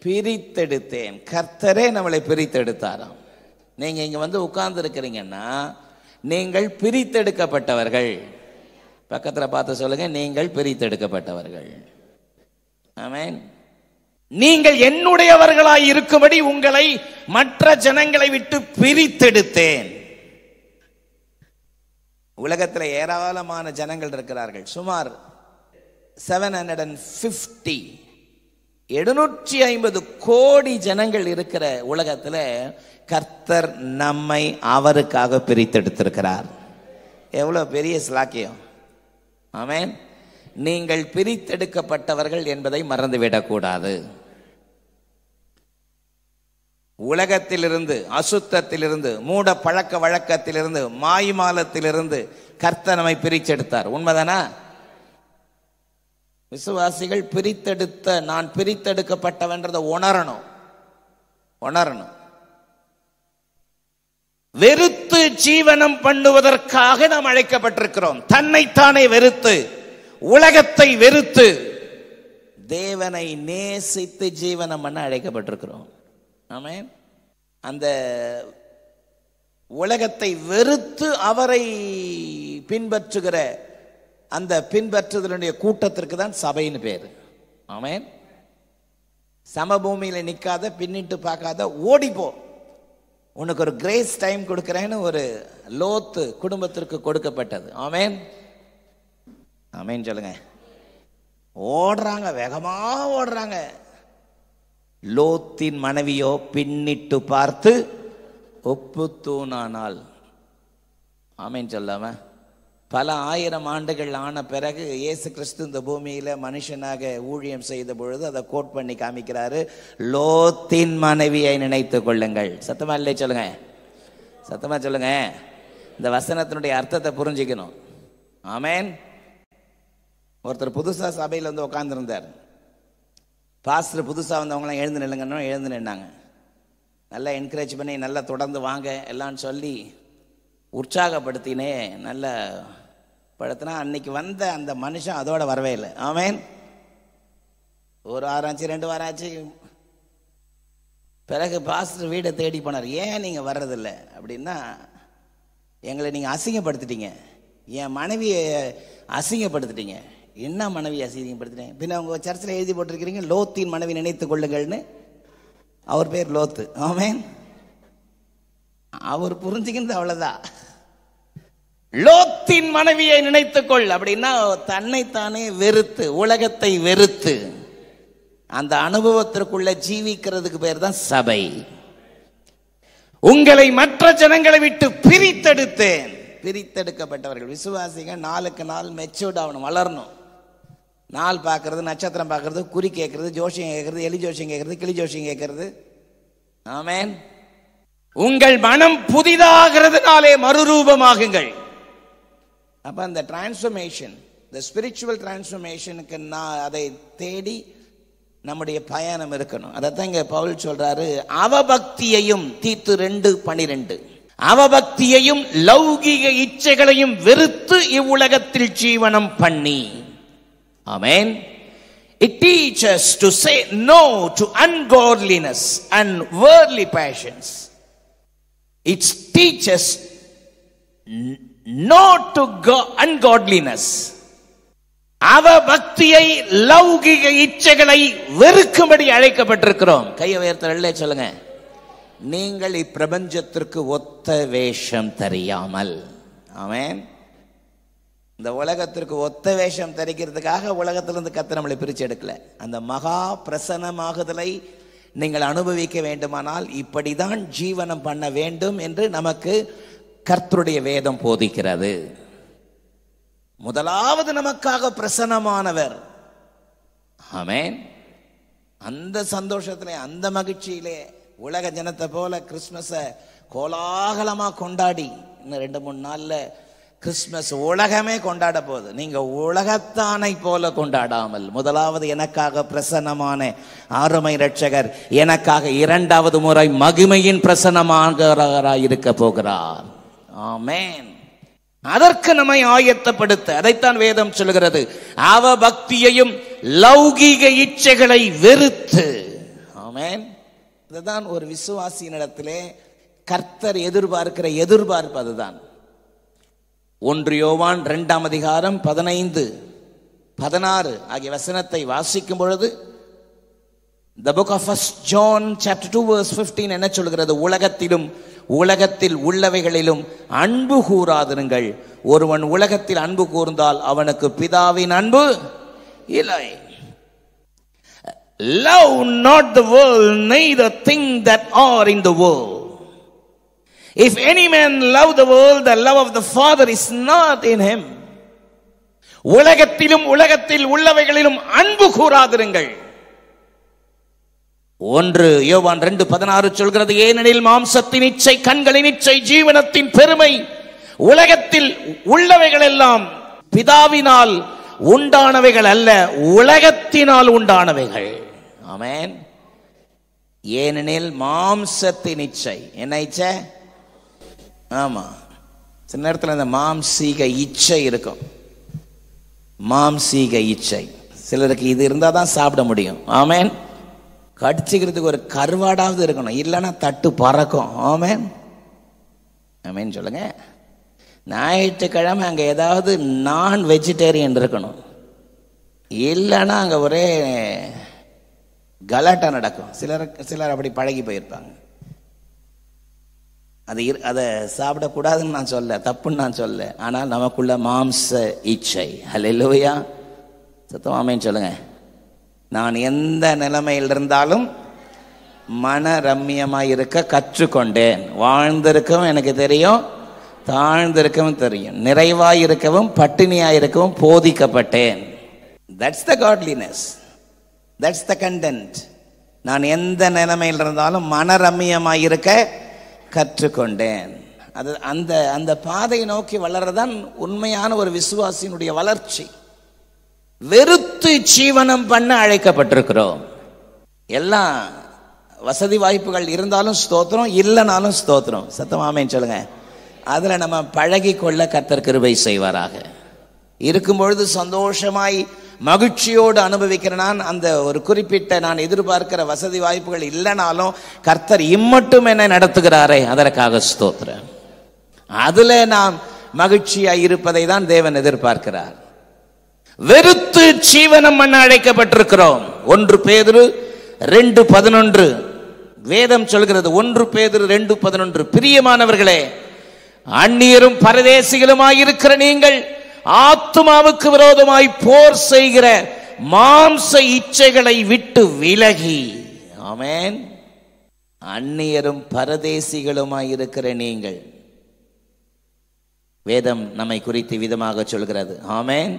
பிரித்தெடுத்தேன். கர்த்தரே நம்மளை பிரித்தெடுத்தாராம். நீங்க இங்க வந்து உட்கார்ந்து இருக்கிறீங்கன்னா நீங்கள் பிரித்தெடுக்கப்பட்டவர்கள். பக்கத்துல பார்த்து சொல்லுங்க, நீங்கள் பிரித்தெடுக்கப்பட்டவர்கள். ஆமென். நீங்கள் என்னுடையவர்களாய் இருக்கும்படி உங்களை மற்ற ஜனங்களை விட்டு பிரித்தெடுத்தேன். உலகத்தில் ஏராளமான ஜனங்கள் இருக்கிறார்கள். சுமார் 750 750 கோடி ஜனங்கள் இருக்கிற உலகத்தில் கர்த்தர் நம்மை அவருக்காக பிரித்தெடுத்திருக்கிறார். எவ்வளவு பெரிய ஸ்லாக்கியம். ஆமென். நீங்கள் பிரித்தெடுக்கப்பட்டவர்கள் என்பதை மறந்துவிடக்கூடாது. உலகத்திலிருந்து, அசுத்தத்திலிருந்து, மூட பழக்க வழக்கத்திலிருந்து, மாய்மாலத்திலிருந்து கர்த்தர் நம்மை பிரித்தெடுத்தார். உண்மைதானா? விசுவாசிகள் பிரித்தெடுத்த, நான் பிரித்தெடுக்கப்பட்டவன்றதை உணரணும். வெறுத்து ஜீவனம் பண்ணுவதற்காக நாம் அழைக்கப்பட்டிருக்கிறோம். தன்னைத்தானே வெறுத்து, உலகத்தை வெறுத்து, தேவனை நேசித்து ஜீவனம் பண்ண அழைக்கப்பட்டிருக்கிறோம். ஆமென். அந்த உலகத்தை வெறுத்து அவரை பின்பற்றுகிற அந்த பின்பற்றுதலுடைய கூட்டத்திற்கு தான் சபைன்னு பேரு. ஆமென். சமபூமியில நிக்காத, பின்னிட்டு பார்க்காத, ஓடிப்போ, உனக்கு ஒரு கிரேஸ் டைம் கொடுக்கிறேன்னு ஒரு லோத்து குடும்பத்திற்கு கொடுக்கப்பட்டது. ஆமென். ஆமென் சொல்லுங்க. ஓடுறாங்க, வேகமா ஓடுறாங்க. லோத்தின் மனைவியோ பின்னிட்டு பார்த்து ஒப்புத்தூணானாள். ஆமென் சொல்லாம பல ஆயிரம் ஆண்டுகள் ஆன பிறகு இயேசு கிறிஸ்து இந்த பூமியில மனுஷனாக ஊழியம் செய்த பொழுது அதை கோட் பண்ணி காமிக்கிறாரு. லோத்தின் மனைவியை நினைத்துக் கொள்ளுங்கள். சத்தமா இல்லை சொல்லுங்க, சத்தமா சொல்லுங்க. இந்த வசனத்தினுடைய அர்த்தத்தை புரிஞ்சுக்கணும். ஆமென். ஒருத்தர் புதுசா சபையில் வந்து உட்கார்ந்துருந்தார். பாஸ்டர் புதுசாக வந்தவங்களாம் எழுந்து நில்லுங்கன்னா எழுந்து நின்னாங்க. நல்லா என்கரேஜ் பண்ணி நல்லா தொடர்ந்து வாங்க எல்லாம் சொல்லி உற்சாகப்படுத்தினே நல்ல படுத்தினா. அன்னைக்கு வந்த அந்த மனுஷன் அதோட வரவே இல்லை. ஆமென். ஒரு வாரம் ஆச்சு, 2 வாரம் ஆச்சு. பிறகு பாஸ்டர் வீடை தேடி போனார். ஏன் நீங்கள் வர்றதில்லை அப்படின்னா, எங்களை நீங்கள் அசிங்கப்படுத்திட்டீங்க, என் மனைவியை அசிங்கப்படுத்திட்டீங்க. என்ன மனைவி அசிங்கப்படுத்திட்டீங்க? பின்ன அவங்க சர்ச்சில் எழுதி போட்டிருக்கிறீங்க லோத்தின் மனைவி நினைத்துக் கொள்ளுங்கள்னு. அவர் பேர் லோத்து. ஆமென். அவர் புரிஞ்சுக்கிறது அவ்வளவுதான். லோத்தின் மனைவியை நினைத்துக்கொள் அப்படின்னா தன்னைத்தானே வெறுத்து, உலகத்தை வெறுத்து அந்த அனுபவத்திற்குள்ள ஜீவிக்கிறதுக்கு பேர் தான் சபை. உங்களை மற்ற ஜனங்களை விட்டு பிரித்தெடுத்தேன். பிரித்தெடுக்கப்பட்டவர்கள் விசுவாசிங்க நாளுக்கு நாள் மெச்சூர்ட் ஆகணும், வளரணும். நாள் பார்க்கறது, நட்சத்திரம் பார்க்கறது, குறி கேட்கறது, ஜோசியம் கேட்கறது, எலி ஜோசியம் கேட்கறது, கிளி ஜோசியம் கேட்கறது. ஆமென். உங்கள் மனம் புதிதாகிறதுனாலே மறுரூபமாகுங்கள். அப்ப அந்த டிரான்ஸ்ஃபர்மேஷன், இந்த ஸ்பிரிச்சுவல் டிரான்ஸ்ஃபர்மேஷனுக்கு அதை தேடி நம்முடைய பயணம் இருக்கணும். அதைத்தான் இங்க பவுல் சொல்றாரு. அவபக்தியையும், தீத்து 2:12, அவபக்தியையும் லௌகிக இச்சைகளையும் வெறுத்து இவ்வுலகத்தில் ஜீவனம் பண்ணி. ஆமென். It teaches to say no to ungodliness and worldly passions. It teaches no to ungodliness. அவபக்தியை, லௌகிக இச்சைகளை வெறுக்கும்படி அழைக்கப்பட்டிருக்கிறோம். கையை உயர்த்தலே சொல்லுங்க. நீங்கள் இப்பிரபஞ்சத்திற்கு ஒத்த வேஷம் தெரியாமல். ஆமென். இந்த உலகத்திற்கு ஒத்த வேஷம் தரிக்கிறதுக்காக உலகத்திலிருந்து கர்த்தர் நம்மளை பிரிச்சு எடுக்கல. அந்த மகா பிரசன்னமாகுதலை நீங்கள் அனுபவிக்க வேண்டுமானால் இப்படிதான் ஜீவனம் பண்ண வேண்டும் என்று நமக்கு கர்த்தருடைய வேதம் போதிக்கிறது. முதலாவது நமக்காக பிரசன்னமானவர். ஆமென். அந்த சந்தோஷத்திலே, அந்த மகிழ்ச்சியிலே உலக ஜனத்தை போல கிறிஸ்துமஸை கோலாகலமா கொண்டாடி, இன்னும் 2-3 நாள்ல கிறிஸ்துமஸ் உலகமே கொண்டாட போகுது. நீங்க உலகத்தானை போல கொண்டாடாமல், முதலாவது எனக்காக பிரசன்னமான அருமை இரட்சகர் எனக்காக 2வது முறை மகிமையின் பிரசன்னமானவராய் இருக்க போகிறார். ஆமென். அதற்கு நம்மை ஆயத்தப்படுத்த, அதைத்தான் வேதம் சொல்கிறது. அவபக்தியையும் லௌகீக இச்சைகளை வெறுத்து. ஆமென். இதுதான் ஒரு விசுவாசியினிடத்திலே கர்த்தர் எதிர்பார்க்கிற எதிர்பார்ப்பு. அதுதான் 1 யோவான் 2ஆம் அதிகாரம் 15, 16 ஆகிய வசனத்தை வாசிக்கும் பொழுது, the book of 1 John chapter 2 verse 15 என்ன சொல்கிறது? உலகத்திலும் உலகத்தில் உள்ளவைகளிலும் அன்பு கூறாதிருங்கள். ஒருவன் உலகத்தில் அன்பு கூர்ந்தால் அவனுக்கு பிதாவின் அன்பு இல்லை. Love not the world, neither things that are in the world. If any man love the world, the love of the Father is not in him. உலகத்திலும் உலகத்தில் உள்ளவைகளிலும் அன்பு கூறாதிருங்கள். 1 யோவான் 2:16 சொல்கிறது, ஏனெனில் மாம்சத்தின் இச்சை, கண்களின் இச்சை, ஜீவனத்தின் பெருமை உலகத்தில் உள்ளவைகள் எல்லாம் பிதாவினால் உண்டானவைகள் அல்ல, உலகத்தினால் உண்டானவைகள். ஆமென். ஏனெனில் மாம்சத்தின் இச்சை, என்ன இச்சை? ஆமா, சில நேரத்தில் இந்த மாம்சீக இச்சை இருக்கும். மாம்சீக இச்சை சிலருக்கு இது இருந்தால் தான் சாப்பிட முடியும். ஆமென். கடிச்சிக்கிறதுக்கு ஒரு கருவாடாவது இருக்கணும், இல்லைன்னா தட்டு பறக்கும். ஆமென். ஆமென் சொல்லுங்க. ஞாயிற்றுக்கிழமை அங்கே ஏதாவது நான் வெஜிடேரியன் இருக்கணும், இல்லைன்னா அங்கே ஒரே கலாட்டா நடக்கும். சிலர் அப்படி பழகி போயிருப்பாங்க. அதை சாப்பிடக்கூடாதுன்னு நான் சொல்ல, தப்புன்னு நான் சொல்ல, ஆனால் நமக்குள்ள மாம்ச இச்சை. ஹல்லேலூயா, சத்தம் ஆமென் சொல்லுங்க. நான் எந்த நிலைமையில் இருந்தாலும் மன ரம்மியமாக இருக்க கற்றுக்கொண்டேன். வாழ்ந்திருக்கவும் எனக்கு தெரியும், தாழ்ந்திருக்கவும் தெரியும், நிறைவாய் இருக்கவும் பட்டினியாய் இருக்கவும் போதிக்கப்பட்டேன். That's the godliness, that's the content. நான் எந்த நிலைமையில் இருந்தாலும் மனரம்மியமாய் இருக்க கற்றுக்கொண்டேன். அது அந்த அந்த பாதையை நோக்கி வளர்றதான் உண்மையான ஒரு விசுவாசியினுடைய வளர்ச்சி. வெறுத்து ஜீவனம் பண்ண அழைக்கப்பட்டிருக்கிறோம். எல்லாம் வசதி வாய்ப்புகள் இருந்தாலும் ஸ்தோத்திரம், இல்லைனாலும் ஸ்தோத்திரம். சத்தம் ஆமென் சொல்லுங்க. அதில் நம்ம பழகி கொள்ள கர்த்தர் கிருபை செய்வாராக. இருக்கும்பொழுது சந்தோஷமாய் மகிழ்ச்சியோடு அனுபவிக்கிற நான் அந்த ஒரு குறிப்பிட்ட நான் எதிர்பார்க்கிற வசதி வாய்ப்புகள் இல்லைனாலும் கர்த்தர் இம்மட்டும் என்னை நடத்துகிறாரே, அதற்காக ஸ்தோத்திரம். அதுல நாம் மகிழ்ச்சியாய் இருப்பதை தான் தேவன் எதிர்பார்க்கிறார். வெறுத்து ஜீவனம் பண்ண அழைக்கப்பட்டிருக்கிறோம். 1 பேதுரு 2:11 வேதம் சொல்கிறது. 1 பேதுரு 2:11, பிரியமானவர்களே, அந்நியரும் பரதேசிகளுமாயிருக்கிற நீங்கள் ஆத்துமாவுக்கு விரோதமாய் போர் செய்கிற மாம்ச இச்சைகளை விட்டு விலகி. ஆமென். அந்நியரும் பரதேசிகளுமாயிருக்கிற நீங்கள், வேதம் நம்மை குறித்து விதமாக சொல்கிறது. ஆமென்.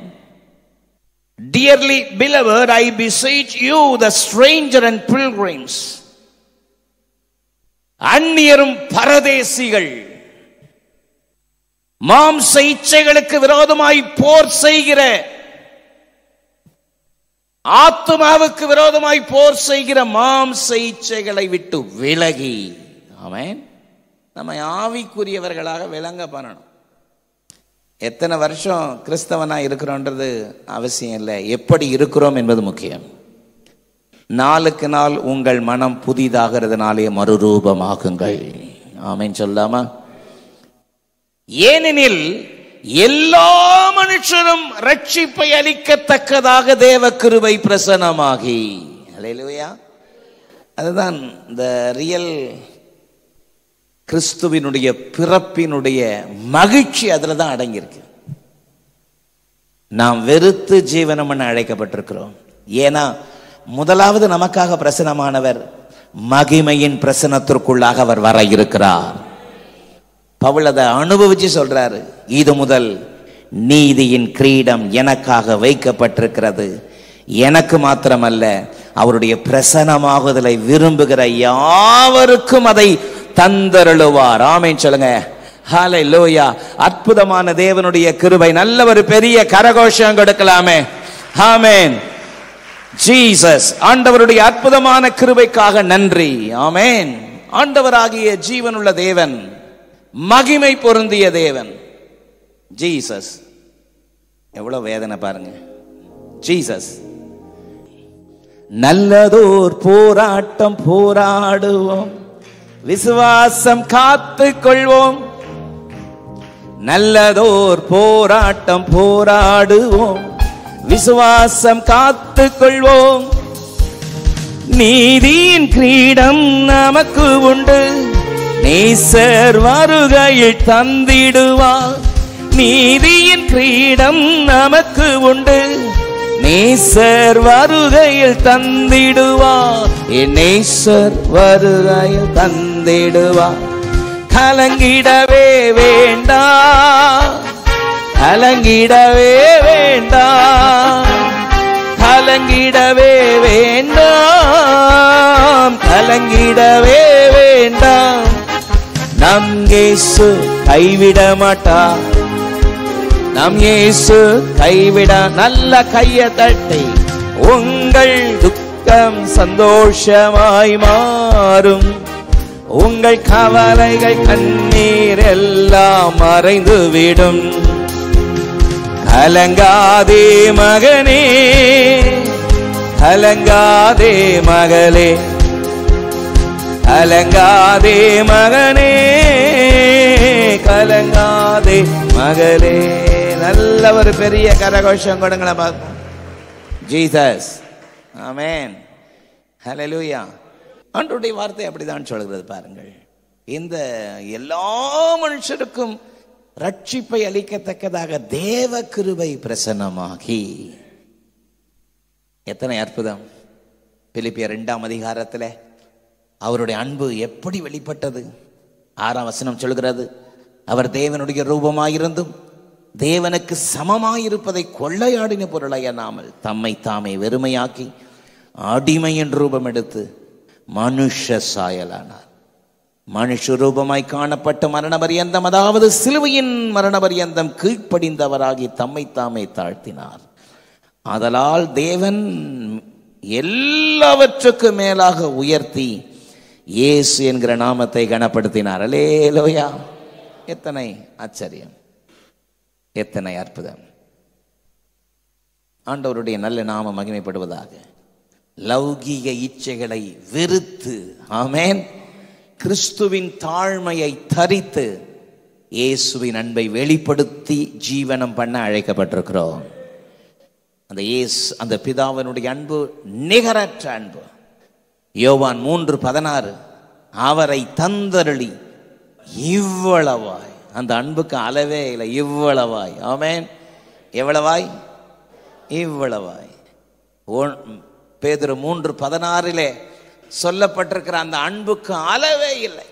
Dearly beloved, I beseech you, the stranger and pilgrims. அந்நியரும் பரதேசிகள், மாம்ச இச்சைகளுக்கு விரோதமாய் போர் செய்கிற, ஆத்துமாவுக்கு விரோதமாய் போர் செய்கிற மாம்ச இச்சைகளை விட்டு விலகி. ஆமென். நம்ம ஆவிக்குரியவர்களாக விளங்க பண்ணணும். எத்தனை வருஷம் கிறிஸ்தவனா இருக்கிறோன்றது அவசியம் இல்லை, எப்படி இருக்கிறோம் என்பது முக்கியம். நாளுக்கு நாள் உங்கள் மனம் புதிதாகிறதுனாலே மறுரூபமாகுங்கள். ஆமென் சொல்லாமா? ஏனெனில் எல்லா மனுஷரும் ரட்சிப்பை அளிக்கத்தக்கதாக தேவ கிருபை பிரசன்னமாகி. ஹல்லேலூயா. அதுதான் இந்த ரியல் கிறிஸ்துவினுடைய பிறப்பினுடைய மகிழ்ச்சி அதுல தான் அடங்கியிருக்கு. நாம் வெறுத்து ஜீவனம் பண்ண அழைக்கப்பட்டிருக்கிறோம். ஏன்னா முதலாவது நமக்காக பிரசன்னமானவர் மகிமையின் பிரசன்னத்திற்குள்ளாக அவர் வர இருக்கிறார். பவுல் அதை அனுபவிச்சு சொல்றாரு. இது முதல் நீதியின் கிரீடம் எனக்காக வைக்கப்பட்டிருக்கிறது. எனக்கு மாத்திரமல்ல, அவருடைய பிரசன்னமாகுதலை விரும்புகிற யாவருக்கும் அதை தந்தருளுவார். ஆமென் சொல்லுங்க. ஹல்லேலூயா. அற்புதமான தேவனுடைய கிருபை. நல்ல ஒரு பெரிய கரகோஷம் கொடுக்கலாமே. ஆமென். ஜீசஸ், ஆண்டவருடைய அற்புதமான கிருபைக்காக நன்றி. ஆமென். ஆண்டவராகிய ஜீவனுள்ள தேவன், மகிமை பொருந்திய தேவன் ஜீசஸ். எவ்வளவு வேதனை பாருங்க. ஜீசஸ். நல்லதோர் போராட்டம் போராடுவோம், விசுவாசம் காத்து கொள்வோம். நல்லதோர் போராட்டம் போராடுவோம், விசுவாசம் காத்து கொள்வோம். நீதியின் கிரீடம் நமக்கு உண்டு, நேசர் வருகையில் தந்திடுவார். நீதியின் கிரீடம் நமக்கு உண்டு, நேசர் வருகையில் தந்திடுவார், என் நேசர் வருகையில் தந்திடுவார். கலங்கிடவே வேண்டாம், கலங்கிடவே வேண்டாம், கலங்கிடவே வேண்டாம், கலங்கிடவே வேண்டாம். நம் இயேசு கைவிட மாட்டார், நம் இயேசு கைவிட. நல்ல கையை தட்டி உங்கள் துக்கம் சந்தோஷமாய் மாறும், உங்கள் கவலைகள் கண்ணீர் எல்லாம் மறைந்துவிடும். கலங்காதே மகனே, கலங்காதே மகளே, கலங்காதே மகனே, கலங்காதே மகளே. நல்ல ஒரு பெரிய கரகோஷம் கொடுங்களேன் பார்ப்போம். ஜீசஸ், ஆமென், ஹல்லேலூயா. ஆண்டவருடைய வார்த்தை அப்படிதான் சொல்கிறது பாருங்கள். இந்த எல்லா மனுஷருக்கும் ரட்சிப்பை அளிக்கத்தக்கதாக தேவ கிருபை பிரசன்னமாகி. எத்தனை அற்புதம்! பிலிப்பியர் 2ஆம் அதிகாரத்தில் அவருடைய அன்பு எப்படி வெளிப்பட்டது? 6ஆம் வசனம் சொல்கிறது, அவர் தேவனுடைய ரூபமாயிருந்தும் தேவனுக்கு சமமாயிருப்பதை கொள்ளையாடின பொருளை எண்ணாமல் தம்மை தாமே வெறுமையாக்கி அடிமையின் ரூபம் எடுத்து மனுஷ சாயலானார். மனுஷ ரூபமாய் காணப்பட்ட மரண பரியந்தம், அதாவது சிலுவையின் மரண பரியந்தம் கீழ்ப்படிந்தவராகி தம்மை தாமே தாழ்த்தினார். ஆதலால் தேவன் எல்லாவற்றுக்கும் மேலாக உயர்த்தி இயேசு என்கிற நாமத்தை கனப்படுத்தினார். அல்லேலூயா! எத்தனை ஆச்சரியம், எத்தனை அற்புதம்! ஆண்டவருடைய நல்ல நாமம் மகிமைப்படுவதாக. லௌகீக இச்சைகளை வெறுத்து, ஆமென், கிறிஸ்துவின் தாழ்மையை தரித்து இயேசுவின் அன்பை வெளிப்படுத்தி ஜீவனம் பண்ண அழைக்கப்பட்டிருக்கிறோம். அந்த இயேசு, அந்த பிதாவினுடைய அன்பு நிகரற்ற அன்பு. யோவான் 3:16, அவரை தந்தருளி இவ்வளவாய். அந்த அன்புக்கு அளவே இல்லை, இவ்வளவாய். ஆமென், எவ்வளவாய்? இவ்வளவாய். பேதுரு 3:16 சொல்லப்பட்டிருக்கிற அந்த அன்புக்கு அளவே இல்லை.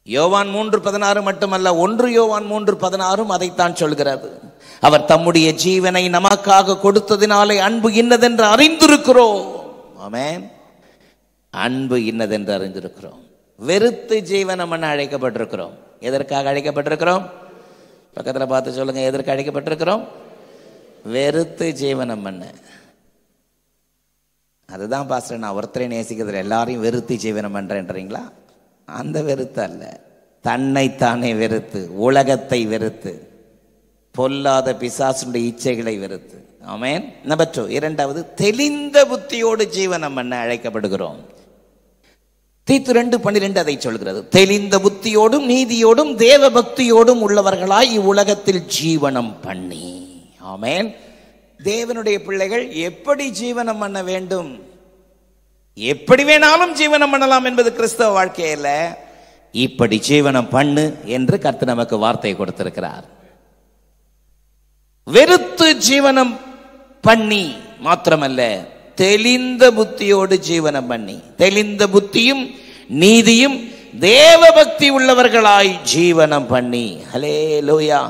யோவான் 3:16 மட்டுமல்ல, 1 யோவான் 3:16 அதைத்தான் சொல்கிறது. அவர் தம்முடைய ஜீவனை நமக்காக கொடுத்ததினாலே அன்பு இன்னதென்று அறிந்திருக்கிறோம். ஆமென், அன்பு இன்னதென்று அறிந்திருக்கிறோம். வெறுத்து ஜீவனம் பண்ண அழைக்கப்பட்டிருக்கிறோம். எதற்காக அழைக்கப்பட்டிருக்கிறோம்? பக்கத்தில் பார்த்து சொல்லுங்க, எதற்கு அழைக்கப்பட்டிருக்கிறோம்? வெறுத்து ஜீவனம் பண்ண. அதுதான் பாஸ்டர், நான் ஒருத்தரை நேசிக்கிறதுல எல்லாரையும் வெறுத்து ஜீவனம் பண்றேன்றீங்களா? அந்த வெறுத்து அல்ல, தன்னைத்தானே வெறுத்து, உலகத்தை வெறுத்து, பொல்லாத பிசாசுடைய இச்சைகளை வெறுத்து. ஆமென். நம்பர் 2, இரண்டாவது, தெளிந்த புத்தியோடு ஜீவனம் பண்ண அழைக்கப்படுகிறோம். தீத்து 2:12 அதை சொல்கிறது. தெளிந்த புத்தியோடும் நீதியோடும் தேவ பக்தியோடும் உள்ளவர்களாய் இவ்வுலகத்தில் ஜீவனம் பண்ணி. ஆமென். தேவனுடைய பிள்ளைகள் எப்படி ஜீவனம் பண்ண வேண்டும்? எப்படி வேணாலும் ஜீவனம் பண்ணலாம் என்பது கிறிஸ்தவ வாழ்க்கையில. இப்படி ஜீவனம் பண்ணு என்று கர்த்தர் நமக்கு வார்த்தை கொடுத்திருக்கிறார். வெறுத்து ஜீவனம் பண்ணி மாத்திரமல்ல, தெளிந்த புத்தியோடு ஜீவனம் பண்ணி. தெளிந்த புத்தியும் நீதியும் தேவ பக்தி உள்ளவர்களாய் ஜீவனம் பண்ணி. ஹல்லேலூயா!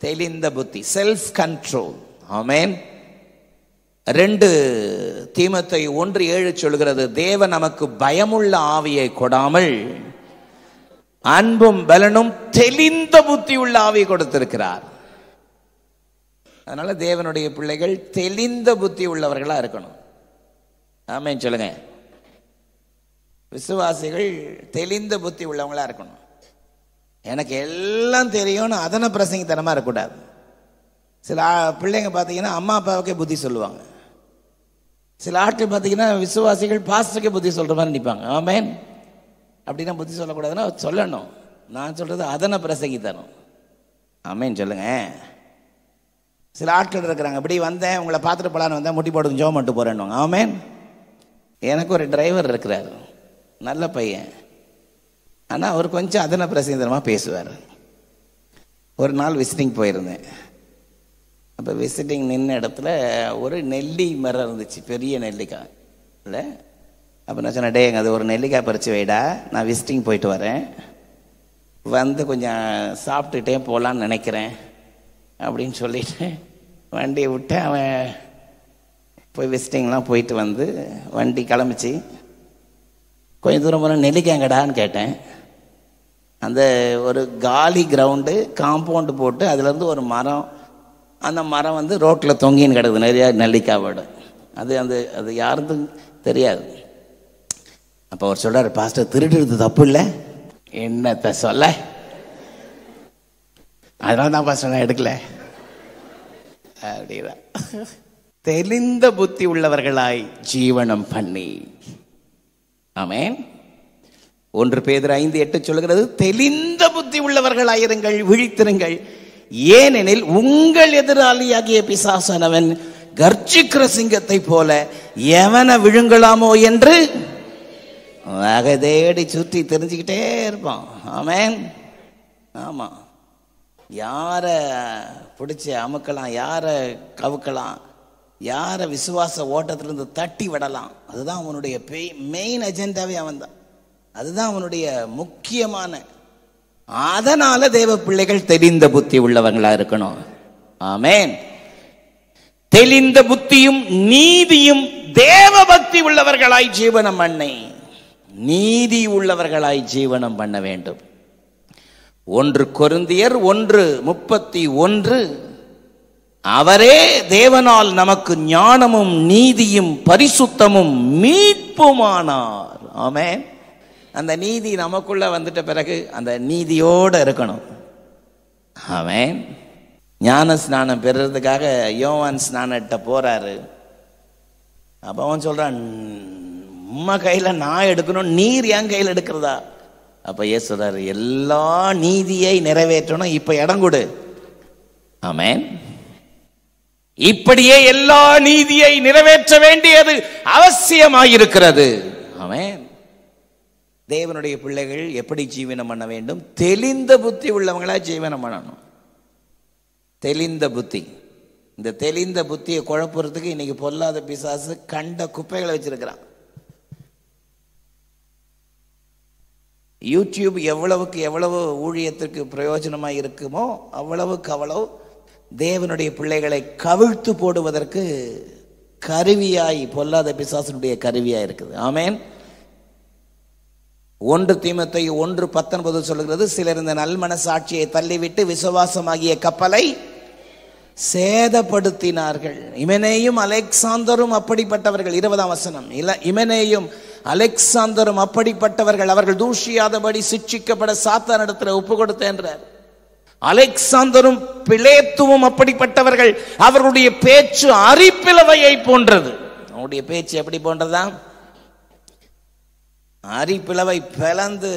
தெளிந்த புத்தி, செல்ஃப் கண்ட்ரோல். ஆமென். 2 தீமோத்தேயு 1:7 சொல்கிறது, தேவன் நமக்கு பயமுள்ள ஆவியை கொடாமல் அன்பும் பலனும் தெளிந்த புத்தி உள்ள ஆவியை கொடுத்திருக்கிறார். அதனால தேவனுடைய பிள்ளைகள் தெளிந்த புத்தி உள்ளவர்களா இருக்கணும். ஆமென் சொல்லுங்க. விசுவாசிகள் தெளிந்த புத்தி உள்ளவங்களா இருக்கணும். எனக்கு எல்லாம் தெரியும்னு அதன பிரசங்கித்தனமா இருக்கக்கூடாது. சில பிள்ளைங்க பார்த்தீங்கன்னா அம்மா அப்பாவுக்கே புத்தி சொல்லுவாங்க. சில ஆட்கள் பார்த்தீங்கன்னா விசுவாசிகள் பாஸ்டருக்கே புத்தி சொல்ற மாதிரி நிற்பாங்க. ஆமென். அப்படின்னா புத்தி சொல்லக்கூடாதுன்னா சொல்லணும். நான் சொல்றது அதன பிரசங்கித்தனம். ஆமென் சொல்லுங்க. சில ஆட்கள் இருக்கிறாங்க, இப்படி வந்தேன் உங்களை பார்த்துட்டு போலான்னு வந்தேன், முட்டி போட்டு ஜோம் மட்டும் போறேன்னு. ஆமென். எனக்கு ஒரு டிரைவர் இருக்கிறார், நல்ல பையன். ஆனால் அவர் கொஞ்சம் அதன பிரசங்கித்தனமாக பேசுவார். ஒரு நாள் விசிட்டிங் போயிருந்தேன். அப்போ விசிட்டிங் நின்ன இடத்துல ஒரு நெல்லி மரம் இருந்துச்சு, பெரிய நெல்லிக்காய் இல்லை. அப்போ நான் சொன்னேன், டே அது ஒரு நெல்லிக்காய் பறித்து வைடா, நான் விசிட்டிங் போயிட்டு வரேன், வந்து கொஞ்சம் சாப்பிட்டுட்டே போகலான்னு நினைக்கிறேன் அப்படின்னு சொல்லிட்டு வண்டியை விட்டு அவன் போய் விசிட்டிங்லாம் போயிட்டு வந்து வண்டி கிளம்பிச்சு. கொஞ்சம் தூரம் போனால் நெல்லிக்காய்ங்கடான்னு கேட்டேன். அந்த ஒரு காலி கிரவுண்டு காம்பவுண்டு போட்டு அதுலேருந்து ஒரு மரம், அந்த மரம் வந்து ரோட்டில் தொங்கின்னு கிடக்குது நிறையா நெல்லிக்காவோட. அது யாருக்கும் தெரியாது. அப்போ அவர் சொல்கிறார், பாஸ்டர் திருடுறது தப்பு இல்லை, என்னத்தை சொல்ல, அதனால தான் பாஸ்டர் நான் எடுக்கல அப்படிதான். தெளிந்த புத்தி உள்ளவர்களாய் ஜீவனம் பண்ணி. ஆமென். 1 பேதுரு 5:8 சொல்லுகிறது, தெளிந்த புத்தி உள்ளவர்களாயிருங்கள், விழித்திருங்கள், ஏனெனில் உங்கள் எதிராளியாகிய பிசாசானவன் கர்ஜிக்கிற சிங்கத்தை போல எவனை விழுங்கலாமோ என்று வகை தேடி சுற்றி தெரிஞ்சுக்கிட்டே இருப்பான். ஆமென். ஆமா, யாரை பிடிச்சி அமுக்கலாம், யாரை கவுக்கலாம், யாரை விசுவாச ஓட்டத்திலிருந்து தட்டி விடலாம், அதுதான் அவனுடைய மெயின் அஜெண்டாவே அவன் தான். அதுதான் அவனுடைய முக்கியமான. அதனால தேவ பிள்ளைகள் தெளிந்த புத்தி உள்ளவங்களா இருக்கணும். ஆமென். தெளிந்த புத்தியும் நீதியும் தேவ பக்தி உள்ளவர்களாய் ஜீவனம் பண்ண, நீதி உள்ளவர்களாய் ஜீவனம் பண்ண வேண்டும். 1 கொரிந்தியர் 1:31, அவரே தேவனால் நமக்கு ஞானமும் நீதியும் பரிசுத்தமும் மீட்புமானார். ஆமென். அந்த நீதி நமக்குள்ள வந்துட்ட பிறகு அந்த நீதியோடு இருக்கணும். ஆமென். ஞான ஸ்நானம் பெறுறதுக்காக யோவான் ஸ்நானட்ட போறாரு. அப்ப அவன் சொல்றான், உம்மா கையில நான் எடுக்கணும், நீர் என் கையில் எடுக்கிறதா? அப்ப இயேசு சொல்றாரு, எல்லா நீதியை நிறைவேற்றணும், இப்ப இடம் கொடு. ஆமென். இப்படியே எல்லா நீதியை நிறைவேற்ற வேண்டியது அவசியமாயிருக்கிறது. ஆமென். தேவனுடைய பிள்ளைகள் எப்படி ஜீவனம் பண்ண வேண்டும்? தெளிந்த புத்தி உள்ளவங்களா ஜீவனம் பண்ணணும். தெளிந்த புத்தி. இந்த தெளிந்த புத்தியை குழப்புறதுக்கு இன்னைக்கு பொல்லாத பிசாசு கண்ட குப்பைகளை வச்சிருக்கிறான். யூடியூப் எவ்வளவுக்கு எவ்வளவு ஊழியத்திற்கு பிரயோஜனமாக இருக்குமோ அவ்வளவுக்கு அவ்வளவு தேவனுடைய பிள்ளைகளை கவிழ்த்து போடுவதற்கு கருவியாய் பொல்லாத பிசாசனுடைய கருவியாய் இருக்குது. ஆமென். 1 தீமோத்தேயு 1:19 சொல்லுகிறது, சிலர் இந்த நல்மன சாட்சியை தள்ளிவிட்டு விசுவாசமாகிய கப்பலை சேதப்படுத்தினார்கள். இமெனேயும் அலெக்சாந்தரும் அப்படிப்பட்டவர்கள். 20ஆம் வசனம். இமெனேயும் அலெக்சாந்தரும் அப்படிப்பட்டவர்கள், அவர்கள் தூஷியாதபடி சிட்சிக்கப்பட சாத்தானிடத்தில் ஒப்பு கொடுத்தேன்றார். அலெக்சாந்தரும் பிலேத்துவும் அப்படிப்பட்டவர்கள், அவர்களுடைய பேச்சு அரிப்பிளவையை போன்றது. அவருடைய பேச்சு எப்படி போன்றதா? அரிப்பிளவை பிளந்து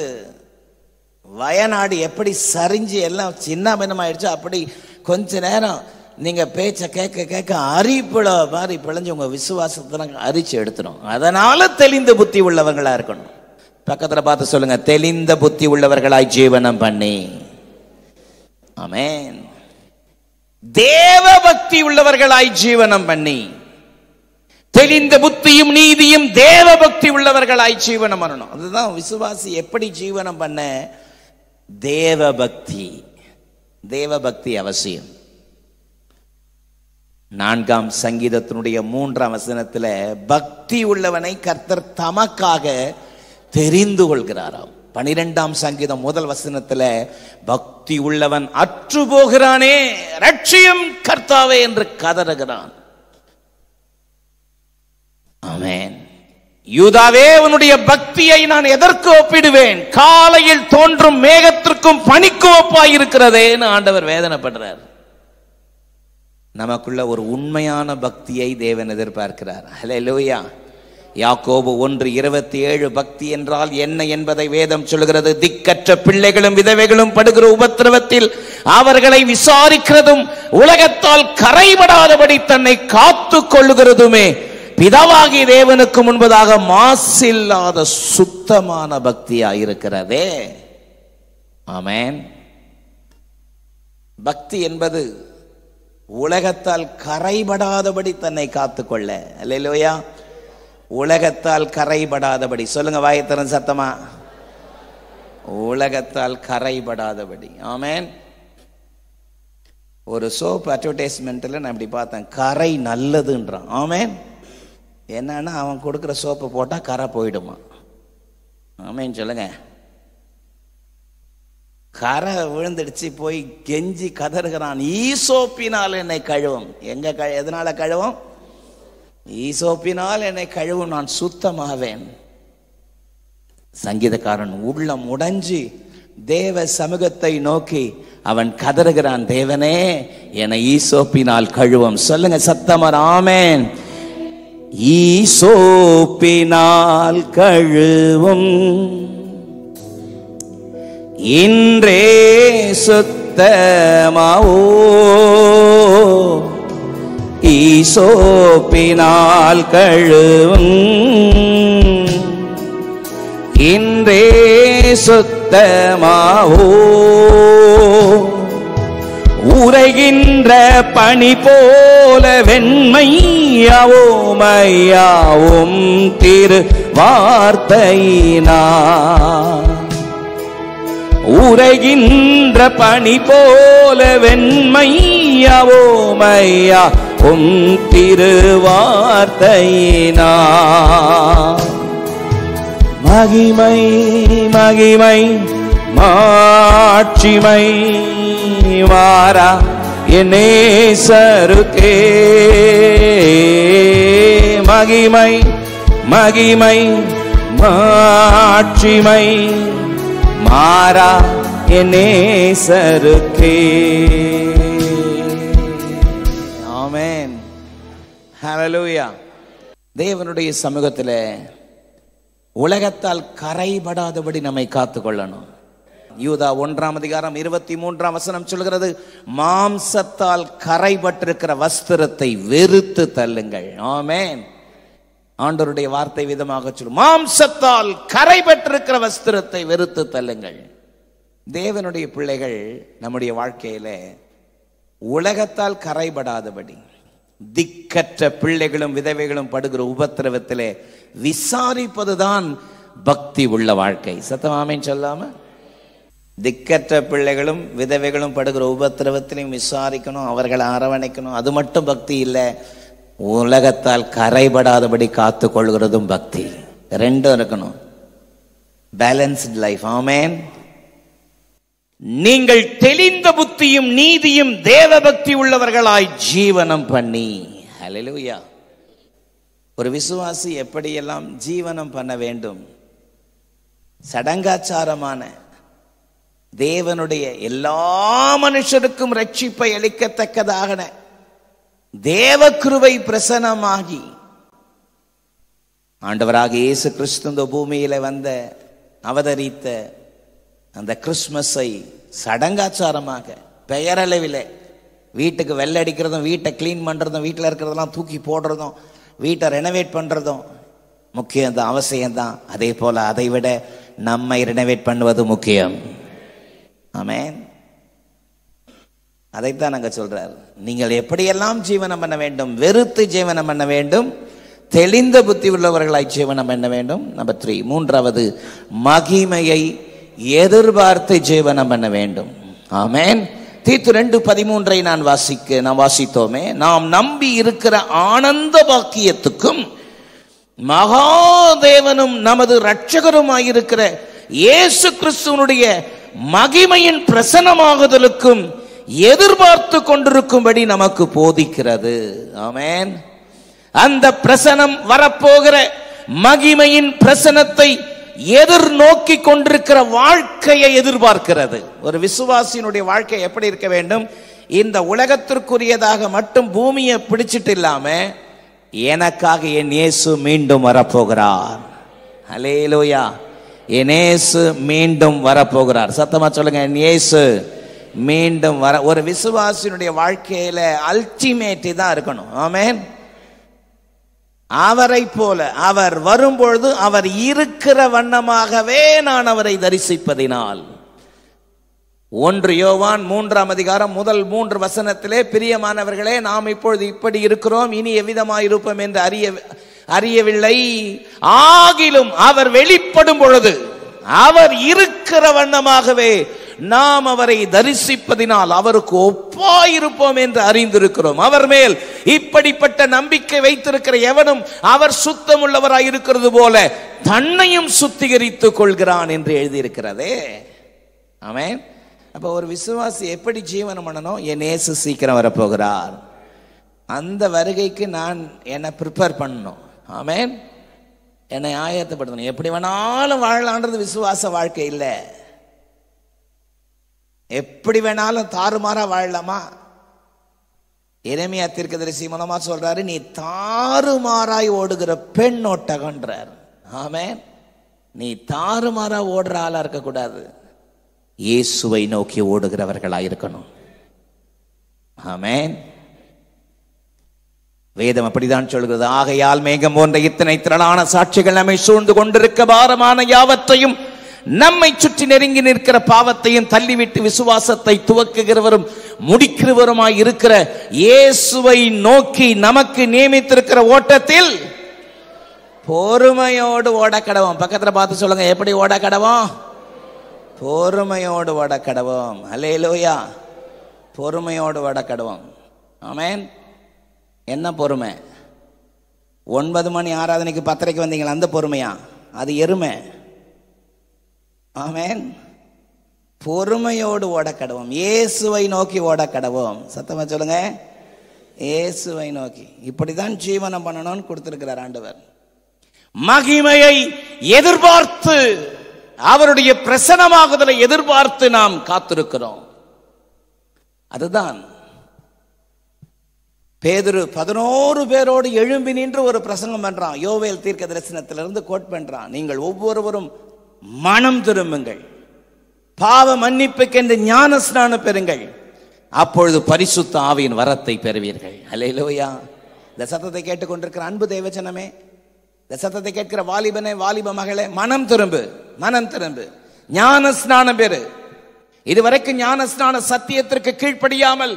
வயநாடு எப்படி சரிஞ்சு எல்லாம் சின்ன பின்னமாயிடுச்சு, அப்படி கொஞ்ச நேரம் நீங்க பேச்ச கேட்க கேட்க அரிப்பிளவை மாதிரி பிளஞ்சு உங்க விசுவாசத்தை அரிச்சு எடுத்துடும். அதனால தெளிந்த புத்தி உள்ளவங்களா இருக்கணும். பக்கத்துல பார்த்து சொல்லுங்க, தெளிந்த புத்தி உள்ளவர்களாய் ஜீவனம் பண்ணி. ஆமென். தேவ பக்தி உள்ளவர்களாய் ஜீவனம் பண்ணி. தெளிந்த புத்தியும் நீதியும் தேவ பக்தி உள்ளவர்களாய் ஜீவனம் பண்ணணும். அதுதான் விசுவாசி எப்படி ஜீவனம் பண்ண. தேவ பக்தி. தேவ பக்தி அவசியம். 4ஆம் சங்கீதத்தினுடைய 3ஆம் வசனத்தில் பக்தி உள்ளவனை கர்த்தர் தமக்காக தெரிந்து கொள்கிறாராம். 12ஆம் சங்கீதம் 1 வசனத்தில் பக்தி உள்ளவன் அற்று போகிறானே, ரட்சியும் கர்த்தாவே என்று கதறுகிறான். ஆமென். யூதாவே, உன்னுடைய பக்தியை நான் எதற்கு ஒப்பிடுவேன்? காலையில் தோன்றும் மேகத்திற்கும் பனிக்கும் ஒப்பாயிருக்கிறதேன்னு ஆண்டவர் வேதனைப்படுறார். நமக்குள்ள ஒரு உண்மையான பக்தியை தேவன் எதிர்பார்க்கிறார். ஹல்லேலூயா. யாக்கோபு 1:27 பக்தி என்றால் என்ன என்பதை வேதம் சொல்கிறது. திக்கற்ற பிள்ளைகளும் விதவைகளும் படுகிற உபத்திரவத்தில் அவர்களை விசாரிக்கிறதும் உலகத்தால் கரைபடாதபடி தன்னை காத்து கொள்ளுகிறதுமே பிதாவாகிய தேவனுக்கு முன்பதாக மாசில்லாத சுத்தமான பக்தியாயிருக்கிறதே. ஆமென். பக்தி என்பது உலகத்தால் கரைபடாதபடி தன்னை காத்துக்கொள்ள. அல்லேலூயா. உலகத்தால் கரைபடாதபடி. சொல்லுங்க வாயத்திறன் சத்தமா. உலகத்தால் கரைபடாதபடி. ஆமென். ஒரு சோப் அட்வர்டைஸ்மெண்ட்டில் நான் இப்படி பார்த்தேன், கரை நல்லதுன்றான். ஆமென். என்னன்னா அவன் கொடுக்குற சோப்பை போட்டால் கரை போயிடுமா. ஆமென் சொல்லுங்க. கரை விழுந்துடுச்சு, போய் கெஞ்சி கதறுகிறான், ஈசோப்பினால் என்னை கழுவும். எதனால கழுவும்? ஈசோப்பினால் என்னை கழுவும், நான் சுத்தமாவேன். சங்கீதக்காரன் உள்ளம் உடைஞ்சி தேவ சமூகத்தை நோக்கி அவன் கதறுகிறான், தேவனே என்னை ஈசோப்பினால் கழுவும். சொல்லுங்க சத்தமர் ஆமென். ஈசோப்பினால் கழுவும், இன்றே சுத்தமாவோ. ஈசோப்பினால் கழுவும், இன்றே சுத்தமாவோ. உரைகின்ற பனி போல வெண்மையாவும் ஐயாவும் திரு வார்த்தையினார். உரைகின்ற பனி போல வெண்மையாவும் ஐயாவும் திரு வார்த்தையினார். மகிமை மகிமை மாட்சிமை மாறா என் நேசருக்கே. மகிமை மகிமை மாட்சிமை மாறா என் நேசருக்கே. ஆமென். ஹல்லேலூயா. தேவனுடைய சமூகத்தில் உலகத்தால் கரைபடாதபடி நம்மை காத்துக்கொள்ளணும். யூதா 1:23 சொல்கிறது, மாம்சத்தால் கரைபட்டிருக்கிற வஸ்திரத்தை வெறுத்து தள்ளுங்கள். ஆமென். ஆண்டவருடைய வார்த்தை விதமாக சொல்லும், மாம்சத்தால் கரைபட்டிருக்கிற வஸ்திரத்தை வெறுத்து தள்ளுங்கள். தேவனுடைய பிள்ளைகள் நம்முடைய வாழ்க்கையில உலகத்தால் கரைபடாதபடி, திக்கற்ற பிள்ளைகளும் விதவைகளும் படுகிற உபத்திரவத்திலே விசாரிப்பதுதான் பக்தி உள்ள வாழ்க்கை. சத்தமாமேன்னு சொல்லாம, திக்கற்ற பிள்ளைகளும் விதவைகளும் படுகிற உபத்திரவத்திலையும் விசாரிக்கணும், அவர்களை அரவணைக்கணும். அது மட்டும் பக்தி இல்லை, உலகத்தால் கரைபடாதபடி காத்து கொள்கிறதும் பக்தி. ரெண்டும் இருக்கணும். Balanced life. ஆமென். நீங்கள் தெளிந்த புத்தியும் நீதியும் தேவ பக்தி உள்ளவர்களாய் ஜீவனம் பண்ணி. ஹல்லேலூயா. ஒரு விசுவாசி எப்படியெல்லாம் ஜீவனம் பண்ண வேண்டும்? சடங்காச்சாரமான தேவனுடைய எல்லா மனுஷருக்கும் ரட்சிப்பை அளிக்கத்தக்கதாக தேவ கிருபை பிரசன்னமாகி ஆண்டவராக இயேசு கிறிஸ்து இந்த பூமியில வந்த அவதரித்த அந்த கிறிஸ்மஸை சடங்காச்சாரமாக பெயரளவில் வீட்டுக்கு வெள்ளை அடிக்கிறதும், வீட்டை கிளீன் பண்றதும், வீட்டில் இருக்கிறதெல்லாம் தூக்கி போடுறதும், வீட்டை ரெனோவேட் பண்றதும் முக்கியம்தான், அவசியம்தான். அதே போல அதை விட நம்மை ரெனோவேட் பண்ணுவது முக்கியம். ஆமென். அதைத்தான் நாங்க சொல்றார். நீங்கள் எப்படியெல்லாம் ஜீவனம் பண்ண வேண்டும்? வெறுத்து ஜீவனம் பண்ண வேண்டும், தெளிந்த புத்தி உள்ளவர்களாய் ஜீவனம் பண்ண வேண்டும். நம்பர் 3, மூன்றாவது, மகிமையை எதிர்பார்த்து ஜீவனம் பண்ண வேண்டும். ஆமென். தீத்து 2:13 நாம் வாசித்தோமே, நாம் நம்பி இருக்கிற ஆனந்த பாக்கியத்துக்கும் மகாதேவனும் நமது இரட்சகருமாயிருக்கிற இயேசு கிறிஸ்துவனுடைய மகிமையின் பிரசன்னமாகுதலுக்கும் எதிர்பார்த்து கொண்டிருக்கும்படி நமக்கு போதிக்கிறது. ஆமென். அந்த பிரசனம், வரப்போகிற மகிமையின் பிரசனத்தை எதிர்நோக்கி கொண்டிருக்கிற வாழ்க்கையை எதிர்பார்க்கிறது. ஒரு விசுவாசியினுடைய வாழ்க்கை எப்படி இருக்க வேண்டும்? இந்த உலகத்திற்குரியதாக மட்டும் பூமியை பிடிச்சிட்டு இல்லாம, எனக்காக என் இயேசு மீண்டும் வரப்போகிறார். ஹல்லேலூயா. என் இயேசு மீண்டும் வரப்போகிறார். சத்தமா சொல்லுங்க, என் இயேசு மீண்டும் வர. ஒரு விசுவாசியினுடைய வாழ்க்கையில அல்டிமேட் தான் இருக்கணும். ஆமென். அவரை போல அவர் வரும்பொழுது அவர் இருக்கிற வண்ணமாகவே நான் அவரை தரிசிப்பதினால் 1 யோவான் 3ஆம் அதிகாரம் முதல் 3 வசனத்திலே, பிரியமானவர்களே, நாம் இப்பொழுது இப்படி இருக்கிறோம், இனி எவ்விதமாயிருப்போம் என்று அறியவில்லை. ஆகிலும் அவர் வெளிப்படும் பொழுது அவர் இருக்கிற வண்ணமாகவே நாம் அவரை தரிசிப்பதினால் அவருக்கு ஒப்பாயிருப்போம் என்று அறிந்திருக்கிறோம். அவர் மேல் இப்படிப்பட்ட நம்பிக்கை வைத்திருக்கிற எவனும் அவர் சுத்தமுள்ளவராய் இருக்கிறது போல தன்னையும் சுத்திகரித்துக் கொள்கிறான் என்று எழுதியிருக்கிறதே. ஆமென். அப்ப ஒரு விசுவாசி எப்படி ஜீவனம் பண்ணணும்? என் இயேசு சீக்கிரம் வரப்போகிறார், அந்த வருகைக்கு நான் என்னை ப்ரிப்பேர் பண்ணணும். ஆமென். என்னை ஆயத்தப்படுத்தணும். எப்படி வேணாலும் வாழலான்றது விசுவாச வாழ்க்கை இல்லை. எப்படி வேணாலும் தாறுமாறா வாழலாமா? எரேமியா தீர்க்கதரிசி மூலமா சொல்றாரு, நீ தாறுமாறாய் ஓடுகிற பெண் ஒட்டகன்றார். ஆமென். நீ தாறுமாறா ஓடுற ஆளா இருக்க கூடாது, இயேசுவை நோக்கி ஓடுகிறவர்களாய் இருக்கணும். ஆமென். வேதம் அப்படிதான் சொல்கிறது. ஆகையால் மேகம் போன்ற இத்தனை திரளான சாட்சிகள் நம்மை சூழ்ந்து கொண்டிருக்க, பாரமான யாவத்தையும் நம்மை சுற்றி நெருங்கி நிற்கிற பாவத்தையும் தள்ளிவிட்டு விசுவாசத்தை துவக்குகிறவரும் முடிக்கிறவருமாய் இருக்கிற இயேசுவை நோக்கி நமக்கு நியமித்திருக்கிற ஓட்டத்தில் பொறுமையோடு ஓட கடவோம். பக்கத்துல பார்த்து சொல்லுங்க, எப்படி ஓட கடவோம்? பொறுமையோடு ஓட கடவோம். அல்லேலூயா. பொறுமையோடு ஓட கடவோம். ஆமென். என்ன பொறுமை? 9 மணி ஆராதனைக்கு 10:30 வந்தீங்களா, அந்த பொறுமையா? அது எருமை. ஆமென். பொறுமையோடு ஓட கடவோம். இயேசுவை நோக்கி ஓட கடவோம். சத்தமா சொல்லுங்க, இயேசுவை நோக்கி. இப்படிதான் ஜீவனம் பண்ணணும்னு கொடுத்திருக்கிறார் ஆண்டவர். மகிமையை எதிர்பார்த்து, அவருடைய பிரசன்னமாகுதலை எதிர்பார்த்து நாம் காத்திருக்கிறோம். அதுதான் பேதுரு 11 பேரோடு எழும்பி நின்று ஒரு பிரசங்கம் பண்றான். யோவேல் தீர்க்க தரிசனத்திலிருந்து கோட் பண்றான். நீங்கள் ஒவ்வொருவரும் மனம் திரும்புங்கள், பாவ மன்னிப்புக்கென்று ஞான ஸ்நானம் பெறுங்கள், அப்பொழுது பரிசுத்த ஆவியின் வரத்தை பெறுவீர்கள். அல்லேலூயா. இந்த சத்தத்தை கேட்டுக்கொண்டிருக்கிற அன்பு தேவஜனமே, இந்த சத்தத்தை கேட்கிற வாலிபனே, வாலிப மகளே, மனம் திரும்பு, மனம் திரும்பு, ஞான ஸ்நானம் பெறு. இதுவரைக்கும் ஞான ஸ்நான சத்தியத்திற்கு கீழ்ப்படியாமல்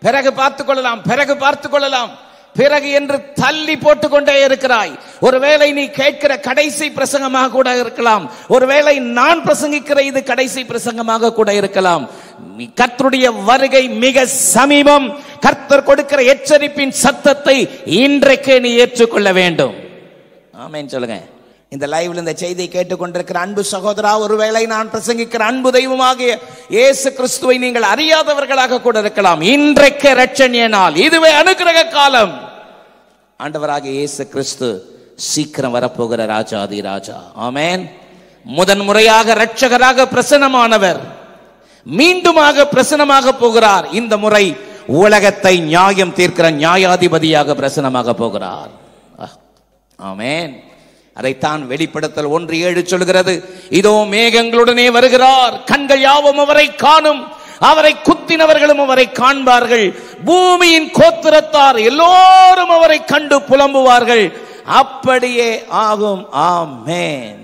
பிறகு பார்த்துக் கொள்ளலாம், பிறகு பார்த்துக் கொள்ளலாம், பிறகு என்று தள்ளி போட்டுக் கொண்டே இருக்கிறாய். ஒருவேளை நீ கேட்கிற கடைசி பிரசங்கமாக கூட இருக்கலாம், ஒருவேளை நான் பிரசங்கிக்கிற இது கடைசி பிரசங்கமாக கூட இருக்கலாம். கர்த்தருடைய வருகை மிக சமீபம். கர்த்தர் கொடுக்கிற எச்சரிப்பின் சத்தத்தை இன்றைக்கே நீ ஏற்றுக்கொள்ள வேண்டும். ஆமென் சொல்லுங்க. இந்த லைவ்ல இந்த செய்தியை கேட்டுக்கொண்டிருக்கிற அன்பு சகோதரா, ஒருவேளை நான் பிரசங்கிக்கிற அன்பு தெய்வமாகிய இயேசு கிறிஸ்துவை நீங்கள் அறியாதவர்களாக கூட இருக்கலாம். இன்றைக்கு இரட்சணிய நாள், இதுவே அனுக்கிரக காலம். ஆண்டவராகிய இயேசு கிறிஸ்து சீக்கிரம் வரப்போகிற ராஜாதி ராஜா. ஆமென். முதன்முறையாக இரட்சகராக பிரசன்னமானவர் மீண்டுமாக பிரசன்னமாக போகிறார். இந்த முறை உலகத்தை நியாயம் தீர்க்கிற நியாயாதிபதியாக பிரசன்னமாக போகிறார். ஆமென். அதைத்தான் வெளிப்படுத்தல் 1:7 சொல்கிறது. இதோ மேகங்களுடனே வருகிறார், கண்கள் யாவும் அவரை காணும், அவரை குத்தினவர்களும் அவரை காண்பார்கள், பூமியின் கோத்திரத்தார் எல்லோரும் அவரை கண்டு புலம்புவார்கள். அப்படியே ஆகும். ஆமென்.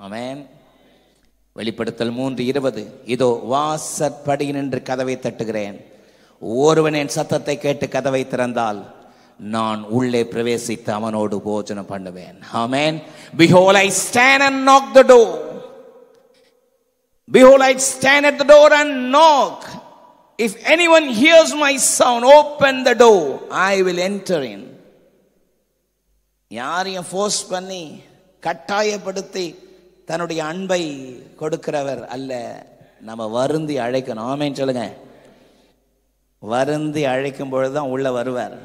ஆமென். வெளிப்படுத்தல் 3:20 இதோ வாசற்படியில் நின்று கதவை தட்டுகிறேன், ஒருவன் என் சத்தத்தை கேட்டு கதவை திறந்தால் நான் உள்ளே பிரவேசித்து அவனோடு போஜனம் பண்ணுவேன். ஆமென். Behold, I stand and knock the door. Behold, I stand at the door and knock. If anyone hears my sound, open the door, I will enter in. யாரையும் ஃபோர்ஸ் பண்ணி கட்டாயப்படுத்தி தன்னுடைய அன்பை கொடுக்கிறவர் அல்ல. நம்ம வருந்தி அழைக்கணும். ஆமென் சொல்லுங்க. வருந்தி அழைக்கும் பொழுதுதான் உள்ள வருவார்.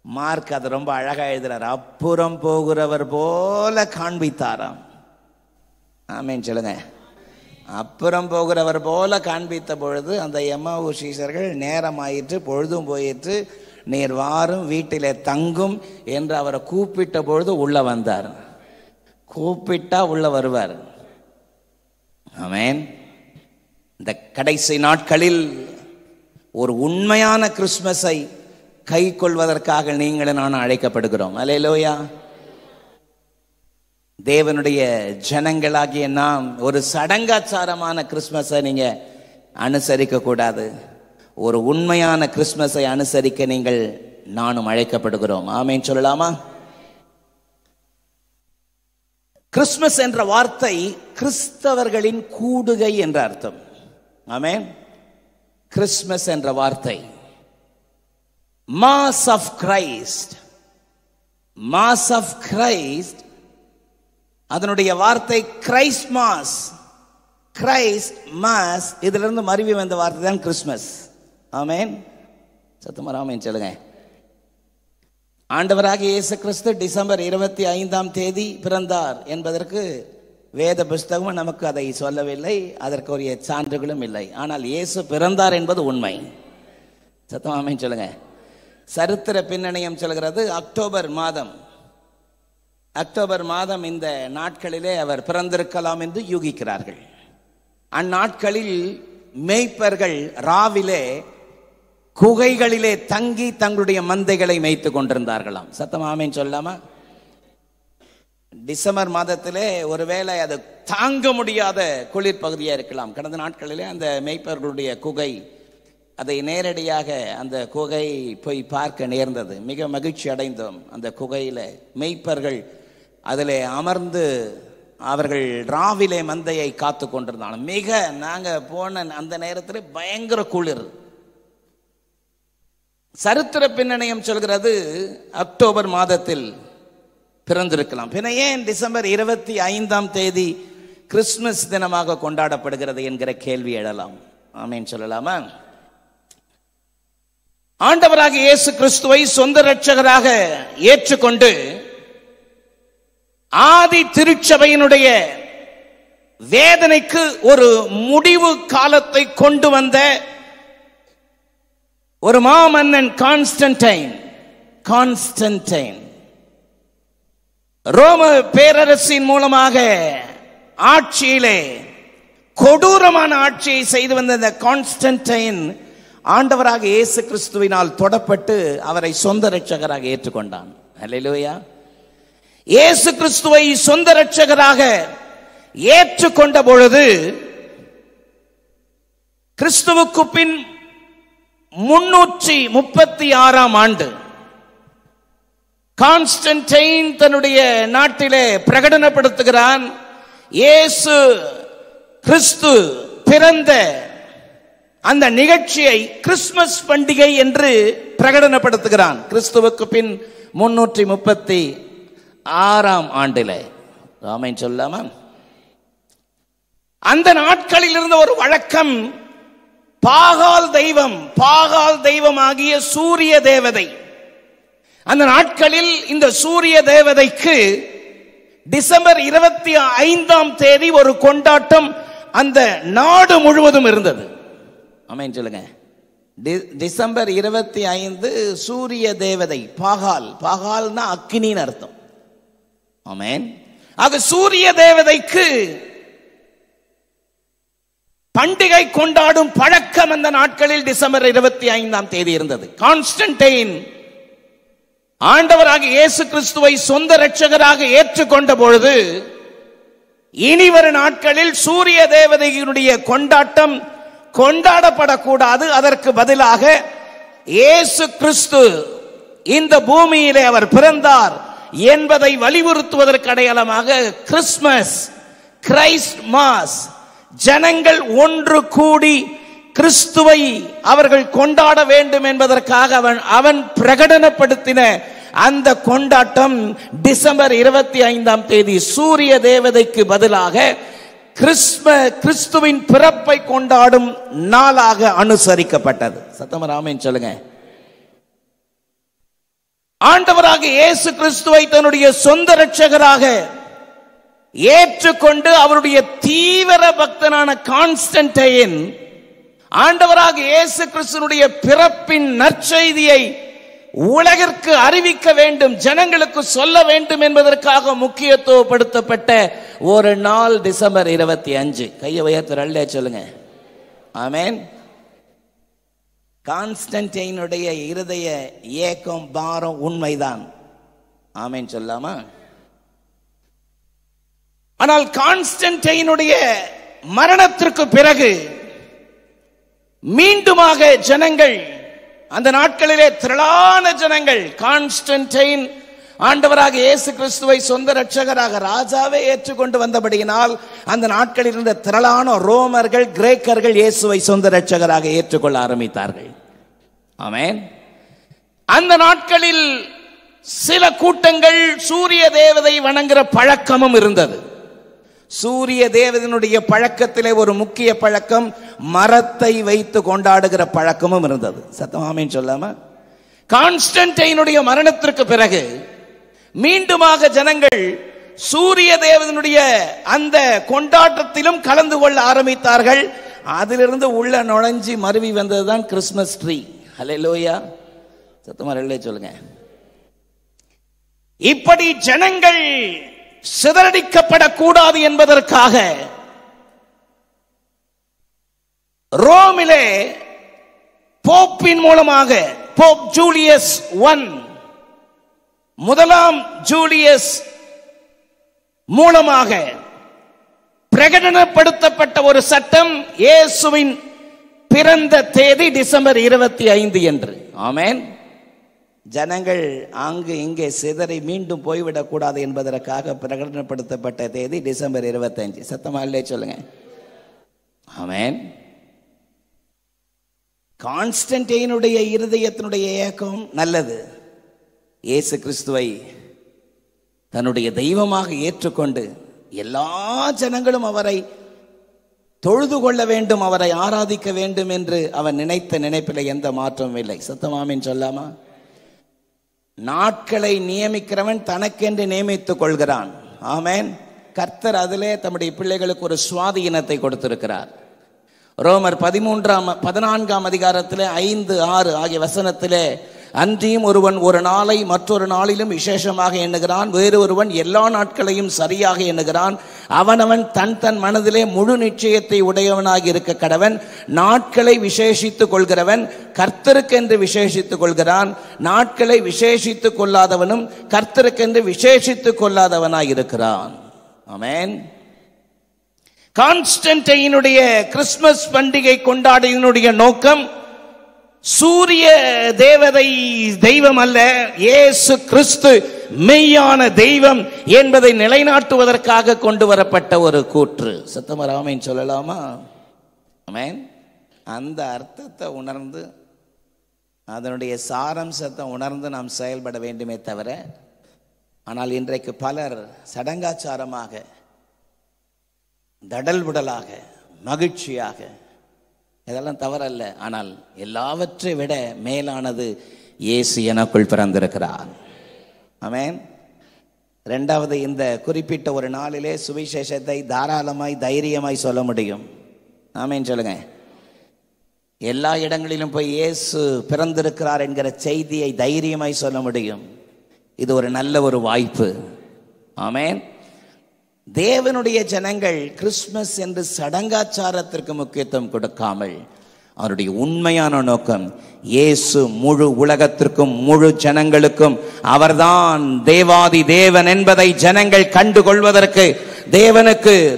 மார்க் அது ரொம்ப அழகா எழுதுறார். அப்புறம் போகிறவர் போல காண்பித்தாராம். ஆமென் சொல்லுங்க. அப்புறம் போகிறவர் போல காண்பித்த பொழுது அந்த எம்மாவு சீஷர்கள் நேரம் ஆயிற்று, பொழுதும் போயிற்று, நீர் வாரும் வீட்டிலே தங்கும் என்று அவரை கூப்பிட்ட பொழுது உள்ள வந்தார். கூப்பிட்டா உள்ள வருவார். ஆமென். இந்த கடைசி நாட்களில் ஒரு உண்மையான கிறிஸ்துமஸை கை கொள்வதற்காக நீங்களும் நான் அழைக்கப்படுகிறோம். அல்லேலூயா. தேவனுடைய ஜனங்களாகிய நாம் ஒரு சடங்காச்சாரமான கிறிஸ்துமஸை நீங்க அனுசரிக்க கூடாது. ஒரு உண்மையான கிறிஸ்துமஸை அனுசரிக்க நீங்கள் நானும் அழைக்கப்படுகிறோம். ஆமென் சொல்லலாமா? கிறிஸ்துமஸ் என்ற வார்த்தை கிறிஸ்தவர்களின் கூடுகை என்ற அர்த்தம். ஆமென். கிறிஸ்துமஸ் என்ற வார்த்தை mass of Christ, mass of Christ, அதனுடைய வார்த்தை கிரைஸ்ட் மாஸ், கிரைஸ்ட் மாஸ், இதுல இருந்து மருவி வந்த வார்த்தை தான் கிறிஸ்துமஸ். ஆமென். சத்தமா ஆமென் சொல்லுங்க. ஆண்டவராகிய இயேசு கிறிஸ்து டிசம்பர் 25 பிறந்தார் என்பதற்கு வேத புஸ்தகமும் நமக்கு அதை சொல்லவில்லை, அதற்குரிய சான்றுகளும் இல்லை. ஆனால் இயேசு பிறந்தார் என்பது உண்மை. சத்தமா ஆமென் சொல்லுங்க. சரித்திர பின்னணியம் சொல்கிறது அக்டோபர் மாதம் இந்த நாட்களிலே அவர் பிறந்திருக்கலாம் என்று யூகிக்கிறார்கள். அந்நாட்களில் மேய்ப்பர்கள் ராவிலே குகைகளிலே தங்கி தங்களுடைய மந்தைகளை மேய்த்து கொண்டிருந்தார்களாம். சத்தமா ஆமென் சொல்லாமா? டிசம்பர் மாதத்திலே ஒருவேளை அது தாங்க முடியாத குளிர் பகுதியாக இருக்கலாம். கடந்த நாட்களிலே அந்த மேய்ப்பர்களுடைய குகை, அதை நேரடியாக அந்த குகை போய் பார்க்க நேர்ந்தது. மிக மகிழ்ச்சி அடைந்தோம். அந்த குகையில மேய்ப்பர்கள் அதிலே அமர்ந்து அவர்கள் ராவிலே மந்தையை காத்து கொண்டிருந்தாங்க. நாங்க போன அந்த நேரத்தில் பயங்கர குளிர். சரித்திர பின்னணியம் சொல்கிறது அக்டோபர் மாதத்தில் பிறந்திருக்கலாம். பின்ன ஏன் டிசம்பர் 25 கிறிஸ்துமஸ் தினமாக கொண்டாடப்படுகிறது என்கிற கேள்வி எழலாம். ஆமென் சொல்லலாமா? ஆண்டவராகிய இயேசு கிறிஸ்துவை சொந்த இரட்சகராக ஏற்றுக்கொண்டு ஆதி திருச்சபையினுடைய வேதனைக்கு ஒரு முடிவு காலத்தை கொண்டு வந்த ஒரு மாமன்னன் கான்ஸ்டன்டைன் ரோம பேரரசின் மூலமாக ஆட்சியிலே கொடூரமான ஆட்சியை செய்து வந்த இந்த கான்ஸ்டன்டைன் ஆண்டவராக இயேசு கிறிஸ்துவினால் தொடப்பட்டு அவரை சொந்த இரட்சகராக ஏற்றுக்கொண்டான். அல்லேலூயா. இயேசு கிறிஸ்துவை சொந்த இரட்சகராக ஏற்றுக்கொண்ட பொழுது கிறிஸ்துவுக்கு பின் 336 ஆண்டு கான்ஸ்டன்டைன் தன்னுடைய நாட்டிலே பிரகடனப்படுத்துகிறான். இயேசு கிறிஸ்து பிறந்த அந்த நிகழ்ச்சியை கிறிஸ்துமஸ் பண்டிகை என்று பிரகடனப்படுத்துகிறான். கிறிஸ்துவுக்கு பின் 336 ஆண்டிலே. ஆமென் சொல்லாமா? அந்த நாட்களில் இருந்த ஒரு வழக்கம், பாகால் தெய்வம் ஆகிய சூரிய தேவதை. அந்த நாட்களில் இந்த சூரிய தேவதைக்கு டிசம்பர் 25 ஒரு கொண்டாட்டம் அந்த நாடு முழுவதும் இருந்தது. ஆமென் சொல்லுங்க. டிசம்பர் 25 சூரிய தேவதை, பாகால்னா அக்கினின்னு அர்த்தம். ஆமென். ஆக சூரிய தேவதைக்கு பண்டிகை கொண்டாடும் பழக்கம் அந்த நாட்களில் டிசம்பர் 25 இருந்தது. கான்ஸ்டன்டைன் ஆண்டவராக இயேசு கிறிஸ்துவை சொந்த இரட்சகராக ஏற்றுக்கொண்ட பொழுது இனி வரும் நாட்களில் சூரிய தேவதையினுடைய கொண்டாட்டம் கொண்டாடப்படக்கூடாது, அதற்கு பதிலாக இயேசு கிறிஸ்து இந்த பூமியிலே அவர் பிறந்தார் என்பதை வலியுறுத்துவதற்கு அடையாளமாக கிறிஸ்துமஸ், கிரைஸ்ட் மாஸ், ஜனங்கள் ஒன்று கூடி கிறிஸ்துவை அவர்கள் கொண்டாட வேண்டும் என்பதற்காக அவன் பிரகடனப்படுத்தின அந்த கொண்டாட்டம் டிசம்பர் 25 சூரிய தேவதைக்கு பதிலாக கிறிஸ்துவின் பிறப்பை கொண்டாடும் நாளாக அனுசரிக்கப்பட்டது. சத்தமா ஆமென் சொல்லுங்க. ஆண்டவராக இயேசு கிறிஸ்துவை தன்னுடைய சொந்த இரட்சகராக ஏற்றுக்கொண்டு அவருடைய தீவிர பக்தனான கான்ஸ்டன்டைன் ஆண்டவராக இயேசு கிறிஸ்துவினுடைய பிறப்பின் நற்செய்தியை உலகிற்கு அறிவிக்க வேண்டும், ஜனங்களுக்கு சொல்ல வேண்டும் என்பதற்காக முக்கியத்துவப்படுத்தப்பட்ட ஒரு நாள் டிசம்பர் 25. கையை உயர்த்தி சொல்லுங்க. ஆமென். கான்ஸ்டன்டைனுடைய இருதய ஏக்கம் பாரம் உண்மைதான். ஆமென் சொல்லாமா? ஆனால் கான்ஸ்டன்டைனுடைய மரணத்திற்கு பிறகு மீண்டுமாக ஜனங்கள், அந்த நாட்களிலே திரளான ஜனங்கள் கான்ஸ்டன்டைன் ஆண்டவராக இயேசு கிறிஸ்துவை சொந்த இரட்சகராக ராஜாவே ஏற்றுக்கொண்டு வந்தபடியினால் அந்த நாட்களில் இருந்த திரளான ரோமர்கள், கிரேக்கர்கள் இயேசுவை சொந்த இரட்சகராக ஏற்றுக்கொள்ள ஆரம்பித்தார்கள். ஆமென். அந்த நாட்களில் சில கூட்டங்கள் சூரிய தேவதை வணங்குகிற பழக்கமும் இருந்தது. சூரிய தேவதனுடைய பழக்கத்திலே ஒரு முக்கிய பழக்கம் மரத்தை வைத்து கொண்டாடுகிற பழக்கமும் இருந்தது. சத்தம் ஆமென் சொல்லாம. கான்ஸ்டன்டைனுடைய மரணத்திற்கு பிறகு மீண்டுமாக ஜனங்கள் சூரிய தேவதனுடைய அந்த கொண்டாட்டத்திலும் கலந்து கொள்ள ஆரம்பித்தார்கள். அதிலிருந்து உள்ள நுழைஞ்சி மருவி வந்ததுதான் கிறிஸ்மஸ் ட்ரீ. ஹல்லேலூயா. சத்தமா ரெல்லே சொல்லுங்க. இப்படி ஜனங்கள் சிதறடிக்கப்படக்கூடாது என்பதற்காக ரோமிலே போப்பின் மூலமாக, போப் ஜூலியஸ் முதலாம் ஜூலியஸ் மூலமாக பிரகடனப்படுத்தப்பட்ட ஒரு சட்டம், இயேசுவின் பிறந்த தேதி டிசம்பர் 25 என்று. ஆமென். ஜனங்கள் அங்கு இங்கே சிதறி மீண்டும் போய்விடக் கூடாது என்பதற்காக பிரகடனப்படுத்தப்பட்ட தேதி டிசம்பர் 25. சத்தமா இல்லையே சொல்லுங்க. ஆமென். கான்ஸ்டன்டைனுடைய இருதயத்தினுடைய ஏக்கம் நல்லது. இயேசு கிறிஸ்துவை தன்னுடைய தெய்வமாக ஏற்றுக்கொண்டு எல்லா ஜனங்களும் அவரை தொழுது கொள்ள வேண்டும், அவரை ஆராதிக்க வேண்டும் என்று அவன் நினைத்த நினைப்பில் எந்த மாற்றமும் இல்லை. சத்தமாமின் சொல்லாமா. நாட்களை நியமிக்கிறவன் தனக்கென்று நியமித்துக் கொள்கிறான். ஆமென். கர்த்தர் அதிலே தம்முடைய பிள்ளைகளுக்கு ஒரு சுவாதீனத்தை கொடுத்திருக்கிறார். ரோமர் 14ஆம் அதிகாரத்திலே 5, 6 ஆகிய வசனத்திலே, அன்றியும் ஒருவன் ஒரு நாளை மற்றொரு நாளிலும் விசேஷமாக எண்ணுகிறான், வேறு ஒருவன் எல்லா நாட்களையும் சரியாக எண்ணுகிறான். அவனவன் தன் தன் மனதிலே முழு நிச்சயத்தை உடையவனாக இருக்க கடவன். நாட்களை விசேஷித்துக் கொள்கிறவன் கர்த்தருக்கென்று விசேஷித்துக் கொள்கிறான், நாட்களை விசேஷித்துக் கொள்ளாதவனும் கர்த்தருக்கென்று விசேஷித்துக் கொள்ளாதவனாய் இருக்கிறான். ஆமென். கான்ஸ்டன்டைனுடைய கிறிஸ்துமஸ் பண்டிகை கொண்டாடினுடைய நோக்கம் சூரிய தேவதை தெய்வம் அல்ல, இயேசு கிறிஸ்து மெய்யான தெய்வம் என்பதை நிலைநாட்டுவதற்காக கொண்டு வரப்பட்ட ஒரு கூற்று. சத்தமராமன் சொல்லலாமா? ஆமென். அந்த அர்த்தத்தை உணர்ந்து அதனுடைய சாரம்சத்தை உணர்ந்து நாம் செயல்பட வேண்டுமே தவிர, ஆனால் இன்றைக்கு பலர் சடங்காச்சாரமாக, தடல்புடலாக, மகிழ்ச்சியாக, இதெல்லாம் தவறல்ல, ஆனால் எல்லாவற்றை விட மேலானது இயேசு எனக்குள் பிறந்திருக்கிறார். ஆமென். இரண்டாவது, இந்த குறிப்பிட்ட ஒரு நாளிலே சுவிசேஷத்தை தாராளமாய் தைரியமாய் சொல்ல முடியும். ஆமென் சொல்லுங்க. எல்லா இடங்களிலும் போய் இயேசு பிறந்திருக்கிறார் என்கிற செய்தியை தைரியமாய் சொல்ல முடியும். இது ஒரு நல்ல ஒரு வாய்ப்பு. ஆமென். தேவனுடைய ஜனங்கள் கிறிஸ்துமஸ் என்று சடங்காச்சாரத்திற்கு முக்கியத்துவம் கொடுக்காமல் அவருடைய உண்மையான நோக்கம் இயேசு முழு உலகத்திற்கும் முழு ஜனங்களுக்கும் அவர்தான் தேவாதி தேவன் என்பதை ஜனங்கள் கண்டுகொள்வதற்கு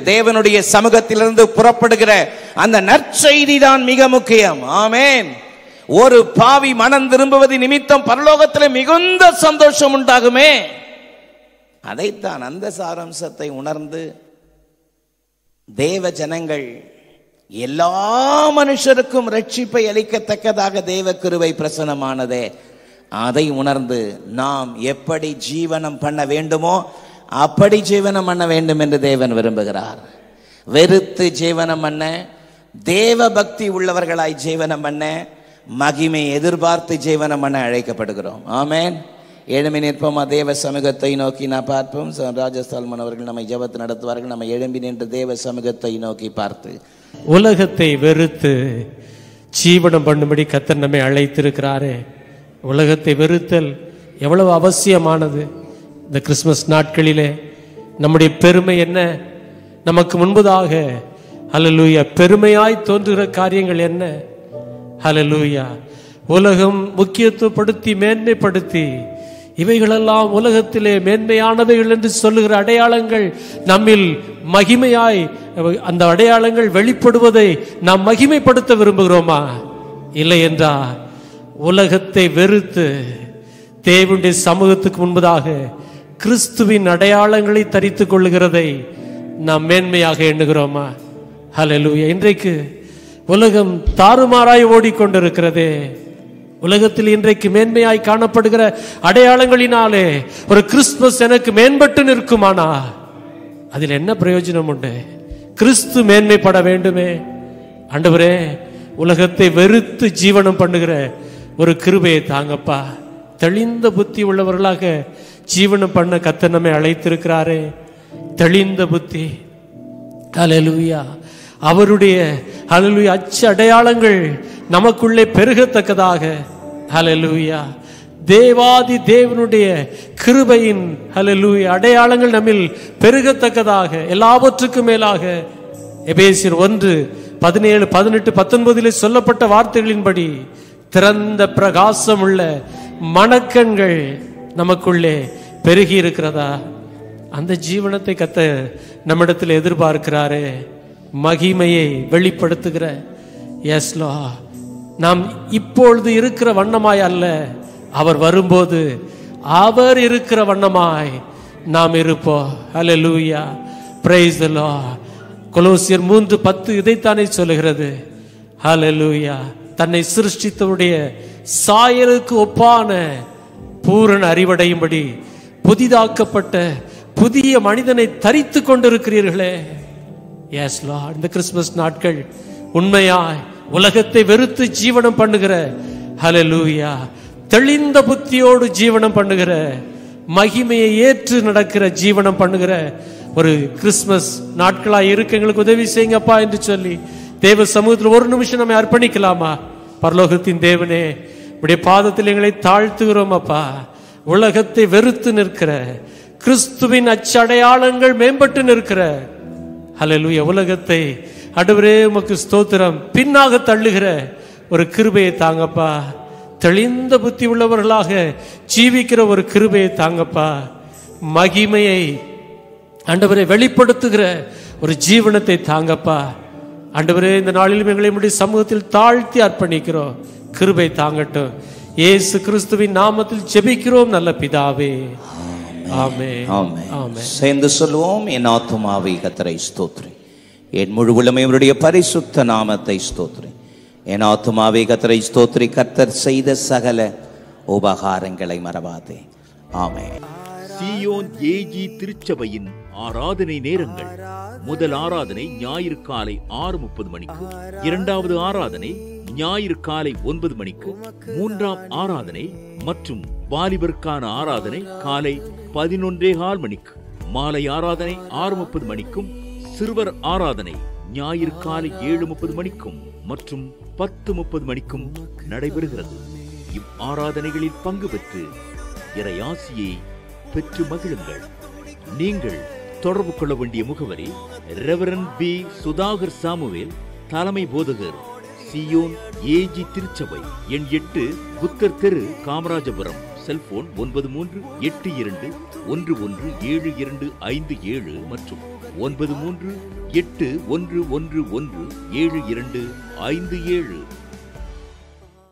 தேவனுடைய சமூகத்திலிருந்து புறப்படுகிற அந்த நற்செய்தி தான் மிக முக்கியம். ஆமென். ஒரு பாவி மனம் திரும்புவது நிமித்தம் பரலோகத்தில் மிகுந்த சந்தோஷம் உண்டாகுமே. அதைத்தான், அந்த சாரம்சத்தை உணர்ந்து தேவ ஜனங்கள் எல்லா மனுஷருக்கும் ரட்சிப்பை அளிக்கத்தக்கதாக தேவ கிருபை பிரசனமானதே, அதை உணர்ந்து நாம் எப்படி ஜீவனம் பண்ண வேண்டுமோ அப்படி ஜீவனம் பண்ண வேண்டும் என்று தேவன் விரும்புகிறார். வெறுத்து ஜீவனம் பண்ண, தேவ பக்தி உள்ளவர்களாய் ஜீவனம் பண்ண, மகிமை எதிர்பார்த்து ஜீவனம் பண்ண அழைக்கப்படுகிறோம். ஆமென். எழும்பி நிற்போமா? தேவ சமூகத்தை நோக்கி நான் பார்ப்போம். ராஜஸ்தால்மன் அவர்கள் நம்மை ஜெபத்தை நடத்துவார்கள். நம்ம எழும்பி நின்று தேவ சமூகத்தை நோக்கி பார்த்து, உலகத்தை வெறுத்து ஜீவனம் பண்ணும்படி கர்த்தர் நம்மை அழைத்திருக்கிறாரே. உலகத்தை வெறுத்தல் எவ்வளவு அவசியமானது இந்த கிறிஸ்துமஸ் நாட்களிலே. நம்முடைய பெருமை என்ன? நமக்கு முன்பதாக ஹல்லேலூயா பெருமையாய் தோன்றுகிற காரியங்கள் என்ன? ஹல்லேலூயா. உலகம் முக்கியத்துவப்படுத்தி மேன்மைப்படுத்தி இவைகளெல்லாம் உலகத்திலே மேன்மையானவைகள் என்று சொல்லுகிற அடையாளங்கள் நம்மில் மகிமையாய் அந்த அடையாளங்கள் வெளிப்படுவதை நாம் மகிமைப்படுத்த விரும்புகிறோமா? இல்லை என்றால் உலகத்தை வெறுத்து தேவனுடைய சமூகத்துக்கு முன்பதாக கிறிஸ்துவின் அடையாளங்களை தரித்துக் கொள்ளுகிறதை நாம் மேன்மையாக எண்ணுகிறோமா? ஹல்லேலூயா. இன்றைக்கு உலகம் தாறுமாறாய் ஓடிக்கொண்டிருக்கிறதே. உலகத்தில் இன்றைக்கு மேன்மையாய் காணப்படுகிற அடையாளங்களினாலே ஒரு கிறிஸ்துமஸ் எனக்கு மேம்பட்டு நிற்குமானா அதில் என்ன பிரயோஜனம் உண்டு? கிறிஸ்து மேன்மைப்பட வேண்டுமே. ஆண்டவரே, உலகத்தை வெறுத்து ஜீவனம் பண்ணுகிற ஒரு கிருபையை தாங்கப்பா. தெளிந்த புத்தி உள்ளவர்களாக ஜீவனம் பண்ண கர்த்தர் நம்மை அழைத்திருக்கிறாரே. தெளிந்த புத்தி. ஹல்லேலூயா. அவருடைய ஹல்லேலூயா அச்சு அடையாளங்கள் நமக்குள்ளே பெருகத்தக்கதாக, ஹல்லேலூயா, தேவாதி தேவனுடைய கிருபையின் ஹல்லேலூயா அடையாளங்கள் நம்மில் பெருகத்தக்கதாக, எல்லாவற்றுக்கும் மேலாக எபேசியர் 1:17, 18, 19 சொல்லப்பட்ட வார்த்தைகளின்படி திறந்த பிரகாசம் உள்ள மனக்கண்கள் நமக்குள்ளே பெருகி இருக்கிறதா? அந்த ஜீவனத்தை கர்த்தர் நம்மிடத்தில் எதிர்பார்க்கிறாரே. மகிமையை வெளிப்படுத்துகிற எஸ் லார்ட், நாம் இப்பொழுது இருக்கிற வண்ணமாய் அல்ல, அவர் வரும்போது அவர் இருக்கிற வண்ணமாய் நாம் இருப்போம். ஹல்லேலூயா. Praise the lord. கொலோசியர் 3:10 இதைத்தானே சொல்லுகிறது. ஹல்லேலூயா. தன்னை சிருஷ்டித்தவருடைய சாயலுக்கு ஒப்பான பூரண அறிவடையும்படி புதிதாக்கப்பட்ட புதிய மனிதனை தரித்து கொண்டிருக்கிறீர்களே. Yes lord. இந்த கிறிஸ்துமஸ் நாட்கள் உண்மையாய் உலகத்தை வெறுத்து ஜீவனம் பண்ணுகிற, ஹல்லேலூயா, தெளிந்த புத்தியோடு ஜீவனம் பண்ணுகிற, மகிமையை ஏற்று நடக்கிற ஜீவனம் பண்ணுகிற ஒரு கிறிஸ்துமஸ் நாட்களாய் இருக்க எங்களுக்கு உதவி செய்யுங்கப்பா என்று சொல்லி தேவ சமூகத்தில் ஒரு நிமிஷம் நம்ம அர்ப்பணிக்கலாமா? பரலோகத்தின் தேவனே, உடைய பாதத்தில் எங்களை தாழ்த்துகிறோம் அப்பா. உலகத்தை வெறுத்து நிற்கிற, கிறிஸ்துவின் அச்சடையாளங்கள் மேம்பட்டு நிற்கிற, ஹல்லேலூயா, உலகத்தை ஆண்டவரே உமக்கு ஸ்தோத்திரம் பின்னாக தள்ளுகிற ஒரு கிருபையை தாங்கப்பா. தெளிந்த புத்தி உள்ளவர்களாக ஜீவிக்கிற ஒரு கிருபையை தாங்கப்பா. மகிமையை ஆண்டவரை வெளிப்படுத்துகிற ஒரு ஜீவனத்தை தாங்கப்பா. ஆண்டவரே, இந்த நாளிலும் எங்களை உம்முடைய சமூகத்தில் தாழ்த்தி அர்ப்பணிக்கிறோம். கிருபை தாங்கட்டும். இயேசு கிறிஸ்துவின் நாமத்தில் ஜெபிக்கிறோம் நல்ல பிதாவே. ஆமென். ஆமென். சேர்ந்து சொல்வோம். என் ஆத்துமாவே கர்த்தரை ஸ்தோத்திரி, என் முழு உள்ளமே அவருடைய பரிசுத்த நாமத்தை ஸ்தோத்திரி. என் ஆத்துமாவே கர்த்தரை ஸ்தோத்திரி, கர்த்தர் செய்த சகல உபகாரங்களை மறவாதே. ஆமென். சீயோன் ஏஜி திருச்சபையின் ஆராதனை நேரங்கள்: முதல் ஆராதனை ஞாயிறு காலை 6:30 மணிக்கு, இரண்டாவது ஆராதனை ஞாயிறு காலை 9 மணிக்கு, மூன்றாம் ஆராதனை மற்றும் வாலிபருக்கான ஆராதனை காலை 11:15 மணிக்கு, மாலை ஆராதனை 6:30 மணிக்கும், சிறுவர் ஆராதனை ஞாயிறு காலை 7:30 மணிக்கும் மற்றும் 10:30 மணிக்கும் நடைபெறுகிறது. இவ் ஆராதனைகளில் பங்கு பெற்று இறையாசியை பெற்று மகிழுங்கள். நீங்கள் தொடர்பு கொள்ள வேண்டிய முகவரி: ரெவரண்ட் பி. சுதாகர் சாமுவேல், தலைமை போதகர், சீயோன் ஏஜி திருச்சபை, எண் 8, புத்தர் தெரு, காமராஜபுரம். செல்போன் 9382117257 மற்றும் 9381117257.